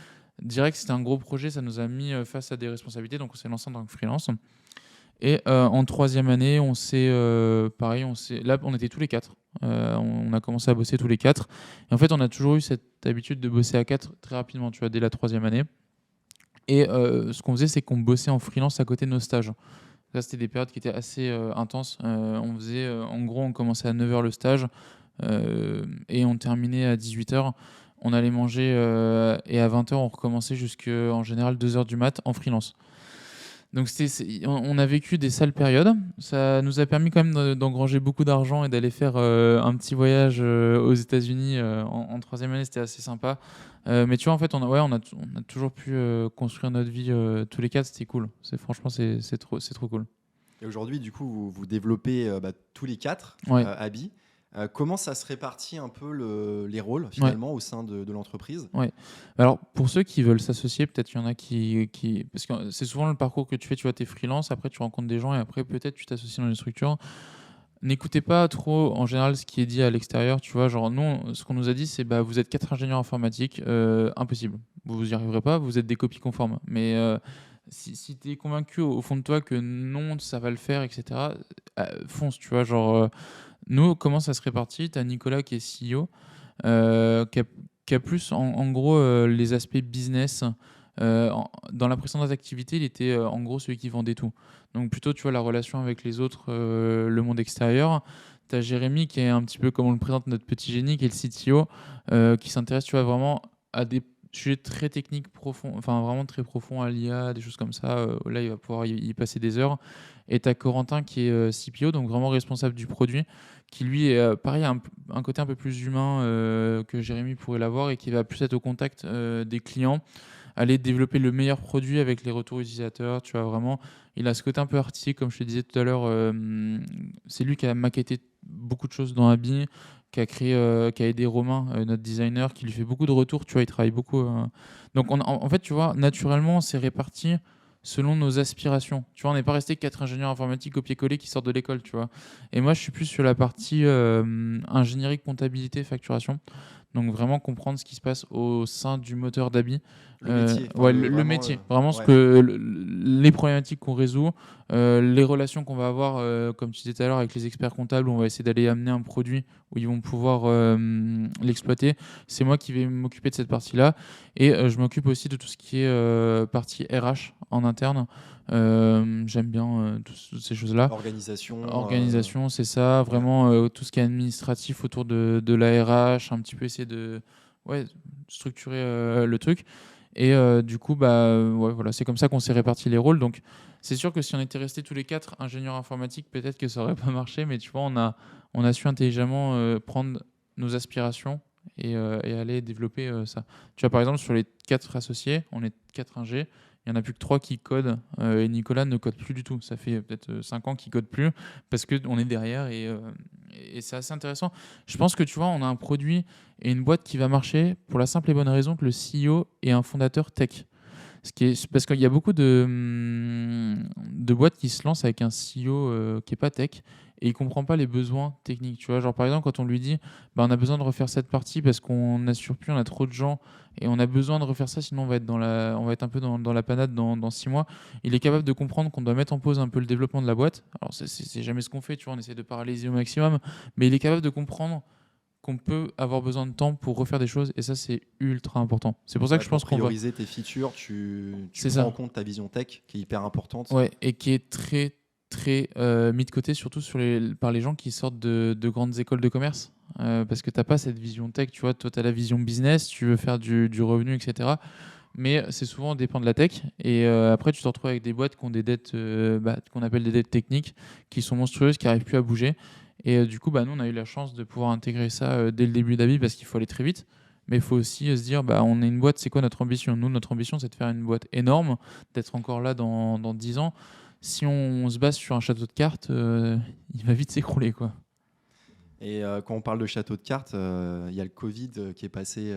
Speaker 1: direct, c'était un gros projet, ça nous a mis face à des responsabilités. Donc on s'est lancé en tant que freelance. Et en troisième année, là, on était tous les quatre. On a commencé à bosser tous les quatre. Et en fait, on a toujours eu cette habitude de bosser à quatre très rapidement, tu vois, dès la troisième année. Et ce qu'on faisait, c'est qu'on bossait en freelance à côté de nos stages. Ça, c'était des périodes qui étaient assez intenses. En gros, on commençait à 9h le stage et on terminait à 18h. On allait manger et à 20h, on recommençait jusqu'en général 2h du mat en freelance. Donc on a vécu des sales périodes. Ça nous a permis quand même d'engranger beaucoup d'argent et d'aller faire un petit voyage aux États-Unis en troisième année. C'était assez sympa. Mais tu vois, en fait, on a toujours pu construire notre vie tous les quatre. C'était cool. Franchement, c'est trop cool.
Speaker 2: Et aujourd'hui, du coup, vous développez tous les quatre,
Speaker 1: Ouais.
Speaker 2: Abi. Comment ça se répartit un peu les rôles finalement au sein de l'entreprise?
Speaker 1: Ouais. Alors pour ceux qui veulent s'associer, peut-être il y en a qui... Parce que c'est souvent le parcours que tu fais, tu vois, t'es freelance, après tu rencontres des gens et après peut-être tu t'associes dans une structure. N'écoutez pas trop en général ce qui est dit à l'extérieur, tu vois, genre nous, ce qu'on nous a dit, c'est vous êtes 4 ingénieurs informatiques, impossible. Vous n'y arriverez pas, vous êtes des copies conformes. Mais si tu es convaincu au fond de toi que non, ça va le faire, etc., fonce, tu vois, genre... Nous, comment ça se répartit? Tu as Nicolas qui est CEO, qui a plus en gros les aspects business. Dans la précédente activité, il était en gros celui qui vendait tout. Donc plutôt, tu vois, la relation avec les autres, le monde extérieur. Tu as Jérémy qui est un petit peu comme on le présente, notre petit génie, qui est le CTO, qui s'intéresse, tu vois, vraiment à des sujets très techniques profonds, enfin vraiment très profonds à l'IA, des choses comme ça. Là, il va pouvoir y passer des heures. Et tu as Corentin qui est CPO, donc vraiment responsable du produit, qui lui est pareil, un côté un peu plus humain que Jérémy pourrait l'avoir et qui va plus être au contact des clients, aller développer le meilleur produit avec les retours utilisateurs. Tu vois, vraiment, il a ce côté un peu artistique, comme je te disais tout à l'heure. C'est lui qui a maquetté beaucoup de choses dans Abi, qui a aidé Romain, notre designer, qui lui fait beaucoup de retours. Tu vois, il travaille beaucoup. Donc, en fait, tu vois, naturellement, c'est réparti selon nos aspirations. Tu vois, on n'est pas resté 4 ingénieurs informatiques copier-coller qui sortent de l'école, tu vois. Et moi, je suis plus sur la partie ingénierie, comptabilité, facturation. Donc vraiment comprendre ce qui se passe au sein du moteur d'Abi.
Speaker 2: Le métier.
Speaker 1: Ouais, le métier. Vraiment les problématiques qu'on résout, les relations qu'on va avoir, comme tu disais tout à l'heure, avec les experts comptables, où on va essayer d'aller amener un produit où ils vont pouvoir l'exploiter. C'est moi qui vais m'occuper de cette partie-là. Et je m'occupe aussi de tout ce qui est partie RH en interne. J'aime bien toutes ces choses-là. Organisation, c'est ça. Vraiment, tout ce qui est administratif autour de la RH, un petit peu essayer de structurer le truc. Et du coup, voilà, c'est comme ça qu'on s'est réparti les rôles. Donc, c'est sûr que si on était restés tous les quatre ingénieurs informatiques, peut-être que ça aurait pas marché. Mais tu vois, on a su intelligemment prendre nos aspirations et aller développer ça. Tu vois, par exemple, sur les 4 associés, on est 4 ingés. Il n'y en a plus que 3 qui codent et Nicolas ne code plus du tout. Ça fait peut-être 5 ans qu'il code plus parce qu'on est derrière et c'est assez intéressant. Je pense que tu vois, on a un produit et une boîte qui va marcher pour la simple et bonne raison que le CEO est un fondateur tech. Parce qu'il y a beaucoup de boîtes qui se lancent avec un CEO qui n'est pas tech et il ne comprend pas les besoins techniques. Tu vois, genre par exemple, quand on lui dit on a besoin de refaire cette partie parce qu'on n'assure plus, on a trop de gens et on a besoin de refaire ça, sinon on va être un peu dans la panade dans 6 mois. Il est capable de comprendre qu'on doit mettre en pause un peu le développement de la boîte. Alors, c'est jamais ce qu'on fait, tu vois, on essaie de paralyser au maximum, mais il est capable de comprendre qu'on peut avoir besoin de temps pour refaire des choses et ça c'est ultra important. C'est pour ça que je pense qu'on va
Speaker 2: prioriser tes features, tu prends en compte ta vision tech qui est hyper importante.
Speaker 1: Ouais, et qui est très mis de côté surtout par les gens qui sortent de grandes écoles de commerce parce que t'as pas cette vision tech, tu vois, toi tu as la vision business, tu veux faire du revenu, etc. Mais c'est souvent on dépend de la tech et après tu te retrouves avec des boîtes qui ont des dettes qu'on appelle des dettes techniques qui sont monstrueuses, qui n'arrivent plus à bouger. Et du coup, nous, on a eu la chance de pouvoir intégrer ça dès le début d'Abi parce qu'il faut aller très vite. Mais il faut aussi se dire, on est une boîte, c'est quoi notre ambition? Nous, notre ambition, c'est de faire une boîte énorme, d'être encore là dans 10 ans. Si on se base sur un château de cartes, il va vite s'écrouler, quoi.
Speaker 2: Et quand on parle de château de cartes, il y a le Covid qui est passé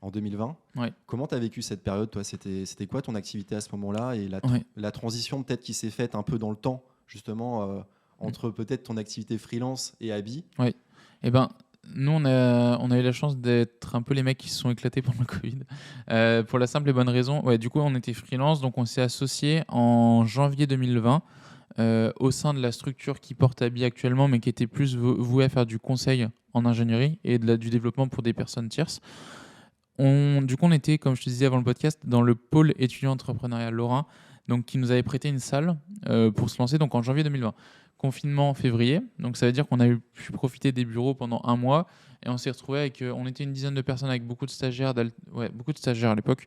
Speaker 2: en 2020.
Speaker 1: Ouais.
Speaker 2: Comment tu as vécu cette période, toi? C'était quoi ton activité à ce moment-là et la transition peut-être qui s'est faite un peu dans le temps, justement, entre peut-être ton activité freelance et Abi?
Speaker 1: Oui. Eh ben, nous, on a eu la chance d'être un peu les mecs qui se sont éclatés pendant le Covid. Pour la simple et bonne raison, du coup, on était freelance, donc on s'est associé en janvier 2020 au sein de la structure qui porte Abi actuellement, mais qui était plus vouée à faire du conseil en ingénierie et du développement pour des personnes tierces. Du coup, on était, comme je te disais avant le podcast, dans le pôle étudiant entrepreneurial Lorrain, donc qui nous avait prêté une salle pour se lancer donc en janvier 2020. Confinement en février, donc ça veut dire qu'on a pu profiter des bureaux pendant un mois et on s'est retrouvé avec, on était une dizaine de personnes avec beaucoup de stagiaires, beaucoup de stagiaires à l'époque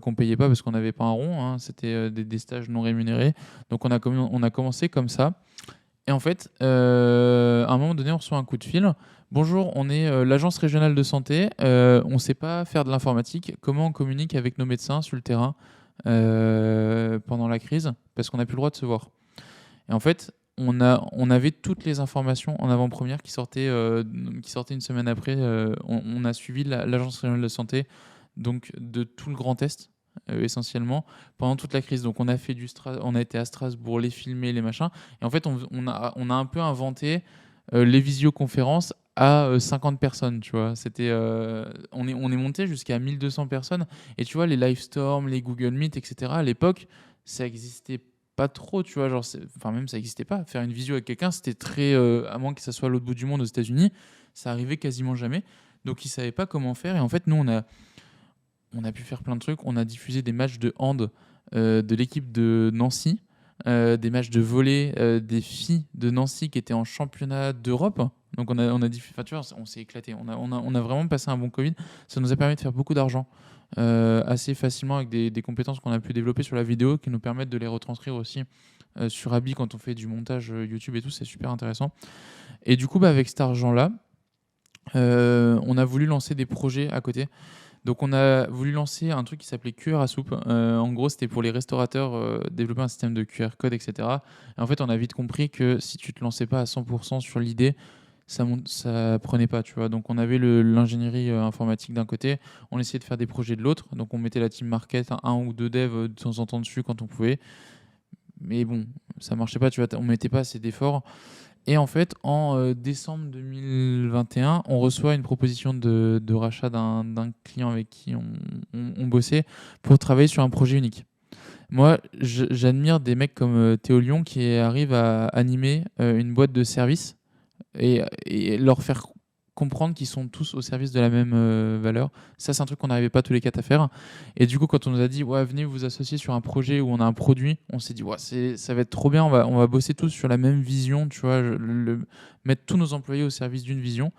Speaker 1: qu'on payait pas parce qu'on n'avait pas un rond, hein, c'était des stages non rémunérés. Donc on a commencé comme ça. Et en fait, à un moment donné, on reçoit un coup de fil. Bonjour, on est l'agence régionale de santé. On ne sait pas faire de l'informatique. Comment on communique avec nos médecins sur le terrain pendant la crise? Parce qu'on n'a plus le droit de se voir. Et en fait, on avait toutes les informations en avant-première qui sortaient une semaine après. On a suivi l'agence régionale de santé, donc de tout le Grand Est, essentiellement, pendant toute la crise. Donc on a fait on a été à Strasbourg, les filmer, les machins. Et en fait, on a un peu inventé les visioconférences à 50 personnes, tu vois. On est monté jusqu'à 1200 personnes. Et tu vois, les Livestorm, les Google Meet, etc., à l'époque, ça existait pas trop, tu vois. Enfin, même ça n'existait pas. Faire une visio avec quelqu'un, c'était très... à moins que ça soit à l'autre bout du monde aux États-Unis, ça arrivait quasiment jamais. Donc, ils ne savaient pas comment faire. Et en fait, nous, on a pu faire plein de trucs. On a diffusé des matchs de hand de l'équipe de Nancy, des matchs de volley des filles de Nancy qui étaient en championnat d'Europe. Donc on a diffusé, enfin, tu vois, on s'est éclaté. On a vraiment passé un bon Covid. Ça nous a permis de faire beaucoup d'argent assez facilement avec des compétences qu'on a pu développer sur la vidéo qui nous permettent de les retranscrire aussi sur Abi quand on fait du montage YouTube et tout. C'est super intéressant. Et du coup, avec cet argent-là, on a voulu lancer des projets à côté. Donc on a voulu lancer un truc qui s'appelait QR à soupe. En gros, c'était pour les restaurateurs développer un système de QR code, etc. Et en fait, on a vite compris que si tu te lançais pas à 100% sur l'idée, ça prenait pas, tu vois. Donc on avait l'ingénierie informatique d'un côté, on essayait de faire des projets de l'autre. Donc on mettait la team market, un ou deux devs de temps en temps dessus quand on pouvait. Mais bon, ça marchait pas, tu vois. On mettait pas assez d'efforts. Et en fait, en décembre 2021, on reçoit une proposition de rachat d'un client avec qui on bossait pour travailler sur un projet unique. Moi, j'admire des mecs comme Théo Lyon qui arrivent à animer une boîte de services et leur faire comprendre qu'ils sont tous au service de la même valeur. Ça, c'est un truc qu'on n'arrivait pas tous les quatre à faire. Et du coup, quand on nous a dit, ouais, venez vous associer sur un projet où on a un produit, on s'est dit, ouais, ça va être trop bien, on va bosser tous sur la même vision, tu vois, mettre tous nos employés au service d'une vision.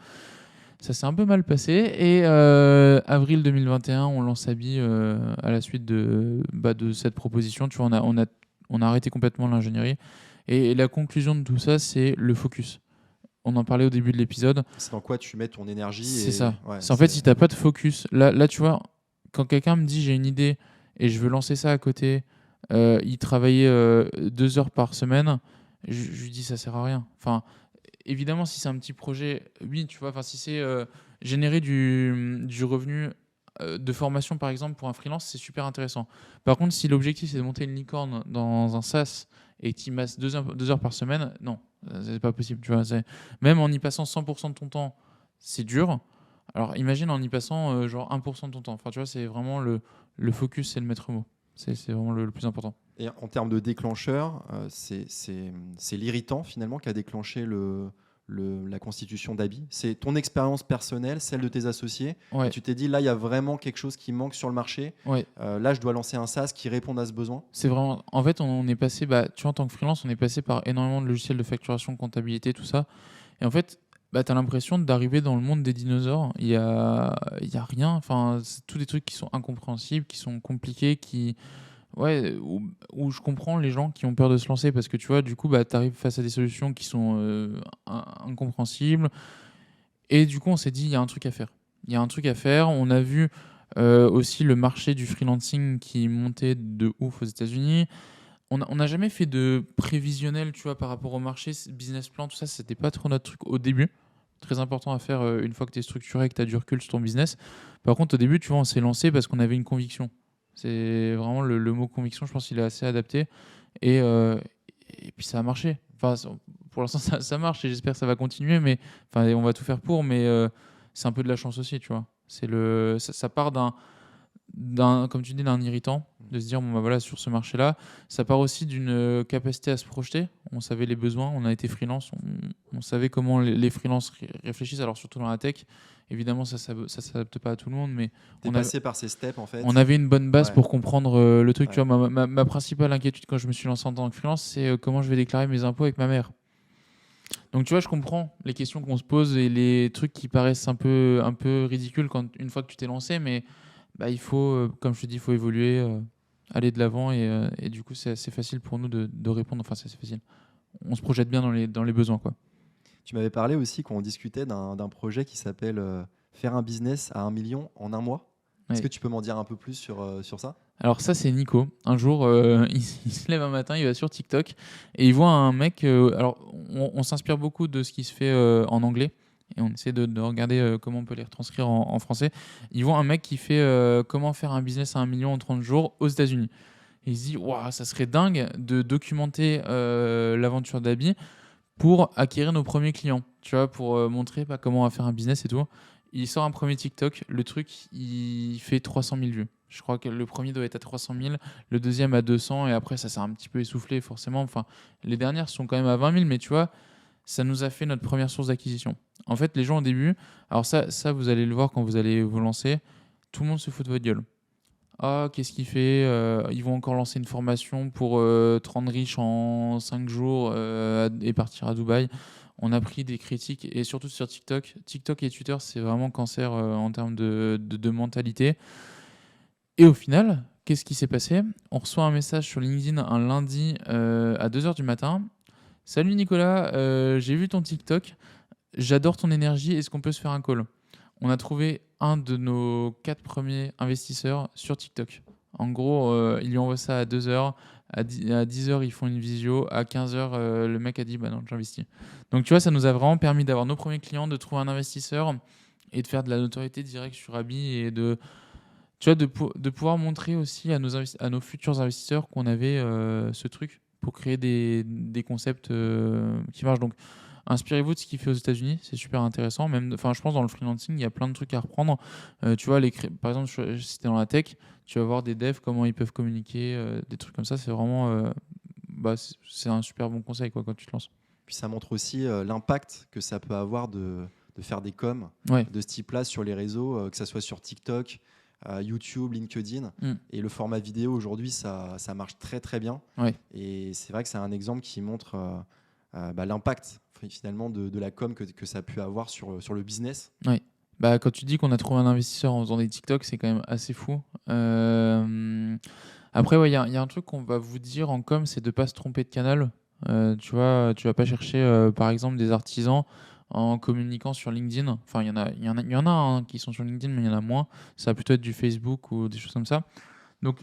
Speaker 1: Ça s'est un peu mal passé. Et avril 2021, on lance Abi à la suite de cette proposition. Tu vois, on a arrêté complètement l'ingénierie. Et la conclusion de tout ça, c'est le focus. On en parlait au début de l'épisode.
Speaker 2: C'est dans quoi tu mets ton énergie.
Speaker 1: C'est ça. Ouais, en fait, si tu n'as pas de focus, là, tu vois, quand quelqu'un me dit j'ai une idée et je veux lancer ça à côté, il travaillait 2 heures par semaine, je lui dis ça sert à rien. Enfin, évidemment, si c'est un petit projet, oui, tu vois, enfin, si c'est générer du revenu de formation, par exemple, pour un freelance, c'est super intéressant. Par contre, si l'objectif, c'est de monter une licorne dans un SaaS et que tu y masses 2 heures par semaine, non, c'est pas possible. Tu vois, même en y passant 100% de ton temps, c'est dur. Alors, imagine en y passant genre 1% de ton temps. Enfin, tu vois, c'est vraiment le focus, c'est le maître mot. C'est vraiment le plus important.
Speaker 2: Et en termes de déclencheur, c'est l'irritant finalement qui a déclenché la constitution d'Abi. C'est ton expérience personnelle, celle de tes associés.
Speaker 1: Ouais.
Speaker 2: Et tu t'es dit, là, il y a vraiment quelque chose qui manque sur le marché.
Speaker 1: Ouais.
Speaker 2: Là, je dois lancer un SaaS qui réponde à ce besoin.
Speaker 1: C'est vraiment... En fait, on est passé, tu vois, en tant que freelance, on est passé par énormément de logiciels de facturation, comptabilité, tout ça. Et en fait, tu as l'impression d'arriver dans le monde des dinosaures. Il y a rien. Enfin, c'est tous des trucs qui sont incompréhensibles, qui sont compliqués, où je comprends les gens qui ont peur de se lancer parce que tu vois, du coup, tu arrives face à des solutions qui sont incompréhensibles. Et du coup, on s'est dit, il y a un truc à faire. Il y a un truc à faire. On a vu aussi le marché du freelancing qui montait de ouf aux États-Unis. On n'a jamais fait de prévisionnel, tu vois, par rapport au marché, business plan, tout ça, c'était pas trop notre truc au début. très important à faire une fois que tu es structuré, que tu as du recul sur ton business. Par contre, au début, tu vois, on s'est lancé parce qu'on avait une conviction. C'est vraiment le mot conviction, je pense qu'il est assez adapté. Et, euh, et puis ça a marché. Enfin, pour l'instant, ça marche et j'espère que ça va continuer. Mais enfin, on va tout faire pour. Mais c'est un peu de la chance aussi, tu vois. Ça part comme tu dis, d'un irritant, de se dire, bon, bah voilà, sur ce marché-là. Ça part aussi d'une capacité à se projeter. On savait les besoins, on a été freelance, on savait comment les freelances réfléchissent, alors surtout dans la tech. Évidemment, ça s'adapte pas à tout le monde, mais
Speaker 2: T'es passé par ces steps, en
Speaker 1: on
Speaker 2: fait.
Speaker 1: avait une bonne base
Speaker 2: Ouais.
Speaker 1: pour comprendre le truc. Tu
Speaker 2: Ouais.
Speaker 1: vois, ma principale inquiétude quand je me suis lancé en tant que freelance, c'est comment je vais déclarer mes impôts avec ma mère. Donc tu vois, je comprends les questions qu'on se pose et les trucs qui paraissent un peu ridicules une fois que tu t'es lancé, mais bah, il faut, comme je te dis, il faut évoluer, aller de l'avant et du coup, c'est assez facile pour nous de répondre. Enfin, c'est assez facile. On se projette bien dans les besoins, quoi.
Speaker 2: Tu m'avais parlé aussi quand on discutait d'un projet qui s'appelle faire un business à 1 million en un mois. Est-ce que
Speaker 1: Ouais.
Speaker 2: tu peux m'en dire un peu plus sur ça?
Speaker 1: Alors ça, c'est Nico. Un jour, il se lève un matin, il va sur TikTok et il voit un mec. Alors, on s'inspire beaucoup de ce qui se fait en anglais et on essaie de regarder comment on peut les retranscrire en français. Il voit un mec qui fait comment faire un business à 1 million en 30 jours aux États-Unis. Et il se dit, waouh, ça serait dingue de documenter l'aventure d'Abby pour acquérir nos premiers clients, tu vois, pour montrer comment on va faire un business et tout. Il sort un premier TikTok, le truc, il fait 300 000 vues. Je crois que le premier doit être à 300 000, le deuxième à 200, et après, ça s'est un petit peu essoufflé, forcément. Enfin, les dernières sont quand même à 20 000, mais tu vois, ça nous a fait notre première source d'acquisition. En fait, les gens au début, alors ça, vous allez le voir quand vous allez vous lancer, tout le monde se fout de votre gueule. Ah, qu'est-ce qu'il fait? Ils vont encore lancer une formation pour te rendre riche en 5 jours et partir à Dubaï. On a pris des critiques et surtout sur TikTok. TikTok et Twitter, c'est vraiment cancer en termes de mentalité. Et au final, qu'est-ce qui s'est passé? On reçoit un message sur LinkedIn un lundi à 2 heures du matin. Salut Nicolas, j'ai vu ton TikTok. J'adore ton énergie. Est-ce qu'on peut se faire un call? On a trouvé un de nos 4 premiers investisseurs sur TikTok. En gros, il lui envoie ça à 2 heures. À 10 heures, ils font une visio. À 15 heures, le mec a dit bah non, j'investis. Donc tu vois, ça nous a vraiment permis d'avoir nos premiers clients, de trouver un investisseur et de faire de la notoriété directe sur Abi et tu vois, de pouvoir montrer aussi à nos futurs investisseurs qu'on avait ce truc pour créer des concepts qui marchent. Donc, inspirez-vous de ce qu'il fait aux États-Unis, c'est super intéressant. Même, enfin, je pense dans le freelancing, il y a plein de trucs à reprendre. Tu vois, par exemple, si tu es dans la tech, tu vas voir des devs, comment ils peuvent communiquer, des trucs comme ça. C'est vraiment, c'est un super bon conseil quoi, quand tu te lances.
Speaker 2: Puis ça montre aussi l'impact que ça peut avoir de faire des coms
Speaker 1: Ouais.
Speaker 2: de ce type-là sur les réseaux, que ce soit sur TikTok, YouTube, LinkedIn.
Speaker 1: Mm.
Speaker 2: Et le format vidéo aujourd'hui, ça marche très très bien.
Speaker 1: Ouais.
Speaker 2: Et c'est vrai que c'est un exemple qui montre l'impact finalement de la com que ça a pu avoir sur le business.
Speaker 1: Ouais. Bah, quand tu dis qu'on a trouvé un investisseur en faisant des TikTok, c'est quand même assez fou. Après, ouais, il y a un truc qu'on va vous dire en com, c'est de ne pas se tromper de canal. Tu vois, tu vas pas chercher, par exemple, des artisans en communiquant sur LinkedIn. Enfin, il y en a hein, qui sont sur LinkedIn, mais il y en a moins. Ça va plutôt être du Facebook ou des choses comme ça. Donc,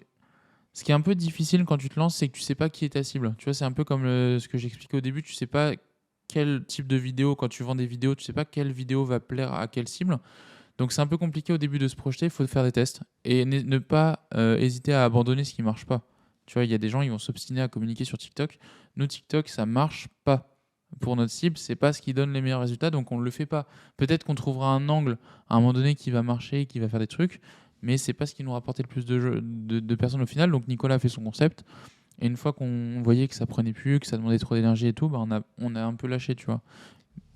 Speaker 1: ce qui est un peu difficile quand tu te lances, c'est que tu sais pas qui est ta cible. Tu vois, c'est un peu comme ce que j'expliquais au début. Tu sais pas quel type de vidéo, quand tu vends des vidéos, tu sais pas quelle vidéo va plaire à quelle cible. Donc c'est un peu compliqué au début de se projeter, il faut faire des tests et ne pas hésiter à abandonner ce qui marche pas. Tu vois, il y a des gens qui vont s'obstiner à communiquer sur TikTok. Nous, TikTok, ça marche pas. Pour notre cible, c'est pas ce qui donne les meilleurs résultats, donc on ne le fait pas. Peut-être qu'on trouvera un angle à un moment donné qui va marcher, qui va faire des trucs, mais c'est pas ce qui nous rapportait le plus de personnes au final. Donc Nicolas a fait son concept, et une fois qu'on voyait que ça prenait plus, que ça demandait trop d'énergie et tout, bah on a un peu lâché, tu vois.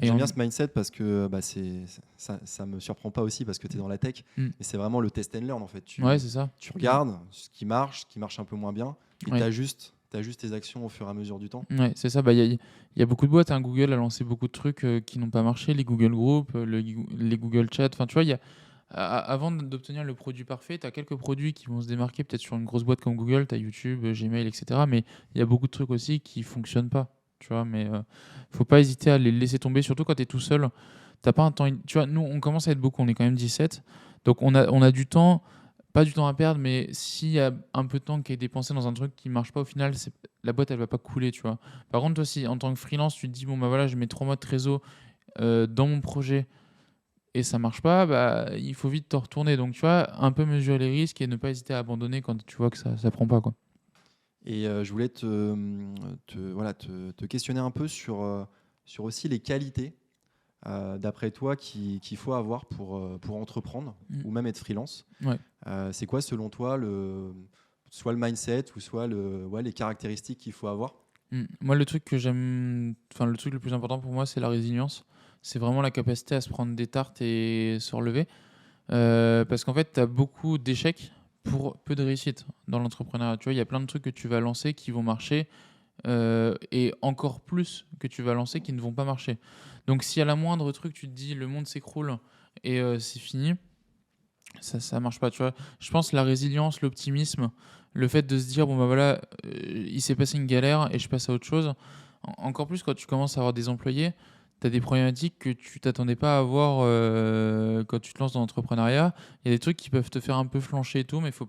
Speaker 2: J'aime bien ce mindset parce que ça me surprend pas aussi parce que tu es dans la tech.
Speaker 1: Mm.
Speaker 2: Mais c'est vraiment le test and learn en fait.
Speaker 1: Ouais, c'est ça.
Speaker 2: Tu regardes ce qui marche un peu moins bien, et
Speaker 1: Ouais.
Speaker 2: tu ajustes tes actions au fur et à mesure du temps.
Speaker 1: Ouais, c'est ça. Bah, il y a beaucoup de boîtes. Hein. Google a lancé beaucoup de trucs qui n'ont pas marché. Les Google Group, les Google Chat. Enfin, tu vois, avant d'obtenir le produit parfait, tu as quelques produits qui vont se démarquer peut-être sur une grosse boîte comme Google. Tu as YouTube, Gmail, etc. Mais il y a beaucoup de trucs aussi qui fonctionnent pas. Tu vois, mais faut pas hésiter à les laisser tomber, surtout quand tu es tout seul. T'as pas un temps. Tu vois, nous, on commence à être beaucoup. On est quand même 17. Donc, on a du temps. Pas du temps à perdre, mais s'il y a un peu de temps qui est dépensé dans un truc qui marche pas au final, la boîte elle va pas couler, tu vois. Par contre, toi, si en tant que freelance, tu te dis bon bah voilà, je mets 3 mois de trésor, dans mon projet et ça marche pas, bah, il faut vite te retourner. Donc, tu vois, un peu mesurer les risques et ne pas hésiter à abandonner quand tu vois que ça prend pas, quoi.
Speaker 2: Et je voulais te questionner un peu sur aussi les qualités, d'après toi, qu'il faut avoir pour entreprendre ou même être freelance.
Speaker 1: Ouais.
Speaker 2: C'est quoi, selon toi, soit le mindset ou soit les caractéristiques qu'il faut avoir?
Speaker 1: Moi, le truc que j'aime, enfin, le truc le plus important pour moi, c'est la résilience. C'est vraiment la capacité à se prendre des tartes et se relever. Parce qu'en fait, tu as beaucoup d'échecs pour peu de réussite dans l'entrepreneuriat. Tu vois, il y a plein de trucs que tu vas lancer qui vont marcher et encore plus que tu vas lancer qui ne vont pas marcher. Donc, si à la moindre truc, tu te dis le monde s'écroule et c'est fini, ça marche pas. Tu vois, je pense la résilience, l'optimisme, le fait de se dire bon bah voilà, il s'est passé une galère et je passe à autre chose. Encore plus quand tu commences à avoir des employés, tu as des problématiques que tu t'attendais pas à avoir quand tu te lances dans l'entrepreneuriat. Il y a des trucs qui peuvent te faire un peu flancher et tout, mais il faut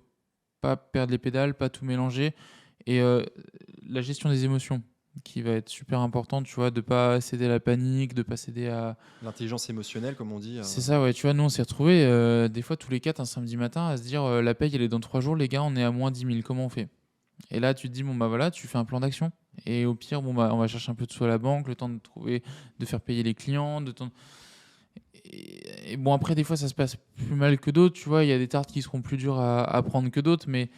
Speaker 1: pas perdre les pédales, pas tout mélanger. Et la gestion des émotions qui va être super importante, tu vois, de pas céder à la panique, de pas céder à...
Speaker 2: L'intelligence émotionnelle, comme on dit.
Speaker 1: C'est ça, ouais, tu vois, nous on s'est retrouvés des fois tous les quatre un samedi matin à se dire la paye elle est dans 3 jours, les gars, on est à moins 10 000, comment on fait? Et là, tu te dis, bon, bah voilà, tu fais un plan d'action. Et au pire, bon, bah, on va chercher un peu de sous à la banque, le temps de trouver, de faire payer les clients. Et bon, après, des fois, ça se passe plus mal que d'autres. Tu vois, il y a des tartes qui seront plus dures à prendre que d'autres, mais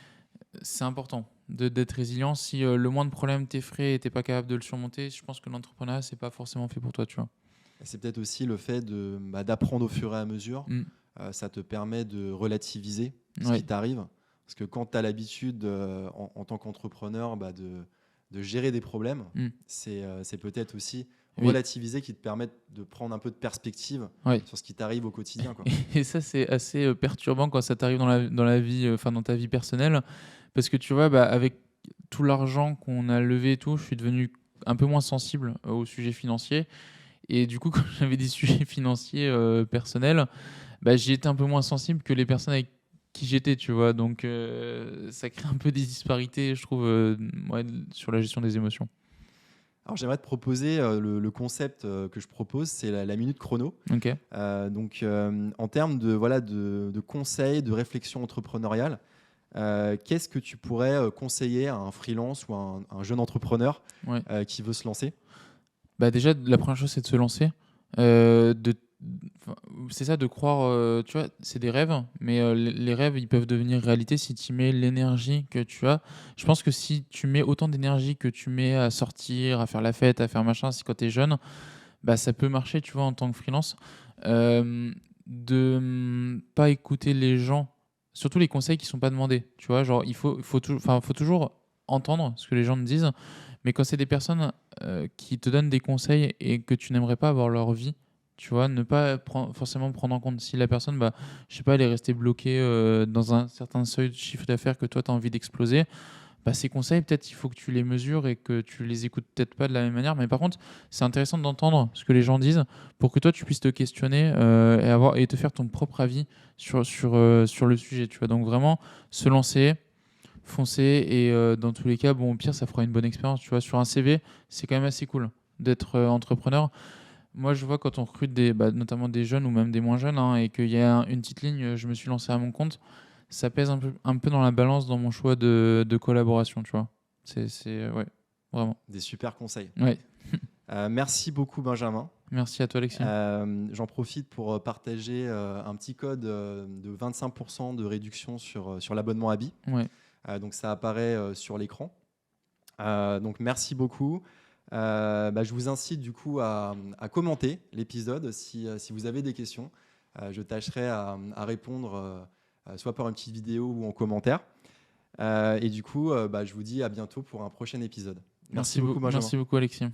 Speaker 1: c'est important d'être résilient. Si le moindre problème t'effraie et t'es pas capable de le surmonter, je pense que l'entrepreneuriat, c'est pas forcément fait pour toi, tu vois.
Speaker 2: C'est peut-être aussi le fait d'apprendre au fur et à mesure.
Speaker 1: Mm.
Speaker 2: Ça te permet de relativiser ce
Speaker 1: Ouais.
Speaker 2: qui t'arrive. Parce que quand tu as l'habitude, en tant qu'entrepreneur, de gérer des problèmes,
Speaker 1: Mm.
Speaker 2: c'est peut-être aussi
Speaker 1: Oui.
Speaker 2: relativiser qui te permet de prendre un peu de perspective
Speaker 1: Ouais.
Speaker 2: sur ce qui t'arrive au quotidien, quoi.
Speaker 1: Et ça, c'est assez perturbant quand ça t'arrive dans la vie, enfin dans ta vie personnelle. Parce que tu vois, bah, avec tout l'argent qu'on a levé et tout, je suis devenu un peu moins sensible aux sujets financiers. Et du coup, quand j'avais des sujets financiers personnels, bah, j'y étais un peu moins sensible que les personnes avec qui j'étais, tu vois. Donc, ça crée un peu des disparités, je trouve, ouais, sur la gestion des émotions.
Speaker 2: Alors j'aimerais te proposer le concept que je propose, c'est la minute chrono.
Speaker 1: Ok.
Speaker 2: En termes de conseils, de réflexion entrepreneuriale, qu'est-ce que tu pourrais conseiller à un freelance ou à un jeune entrepreneur
Speaker 1: Ouais.
Speaker 2: qui veut se lancer?
Speaker 1: Bah déjà, la première chose, c'est de se lancer. De, enfin, c'est ça, de croire, tu vois, c'est des rêves, mais les rêves, ils peuvent devenir réalité si tu mets l'énergie que tu as. Je pense que si tu mets autant d'énergie que tu mets à sortir, à faire la fête, à faire machin, si quand tu es jeune, bah, ça peut marcher, tu vois, en tant que freelance. De pas écouter les gens, surtout les conseils qui sont pas demandés. Tu vois, genre, faut toujours entendre ce que les gens te disent, mais quand c'est des personnes qui te donnent des conseils et que tu n'aimerais pas avoir leur vie, tu vois, ne pas forcément prendre en compte. Si la personne, bah, je sais pas, elle est restée bloquée dans un certain seuil de chiffre d'affaires que toi, tu as envie d'exploser, bah, ces conseils, peut-être il faut que tu les mesures et que tu les écoutes peut-être pas de la même manière. Mais par contre, c'est intéressant d'entendre ce que les gens disent pour que toi, tu puisses te questionner et te faire ton propre avis sur le sujet. Tu vois. Donc vraiment, se lancer, foncer et dans tous les cas, bon, au pire, ça fera une bonne expérience. Tu vois. Sur un CV, c'est quand même assez cool d'être entrepreneur. Moi, je vois quand on recrute notamment des jeunes ou même des moins jeunes hein, et qu'il y a une petite ligne, je me suis lancé à mon compte, ça pèse un peu dans la balance dans mon choix de collaboration, tu vois. Ouais, vraiment.
Speaker 2: Des super conseils.
Speaker 1: Ouais.
Speaker 2: Merci beaucoup, Benjamin.
Speaker 1: Merci à toi, Alexis.
Speaker 2: J'en profite pour partager un petit code de 25% de réduction sur l'abonnement Abi.
Speaker 1: Ouais.
Speaker 2: Donc ça apparaît sur l'écran. Donc merci beaucoup. Je vous incite du coup à commenter l'épisode si vous avez des questions. Je tâcherai à répondre soit par une petite vidéo ou en commentaire. Et du coup, je vous dis à bientôt pour un prochain épisode. Merci beaucoup, Benjamin.
Speaker 1: Merci beaucoup, Alexis.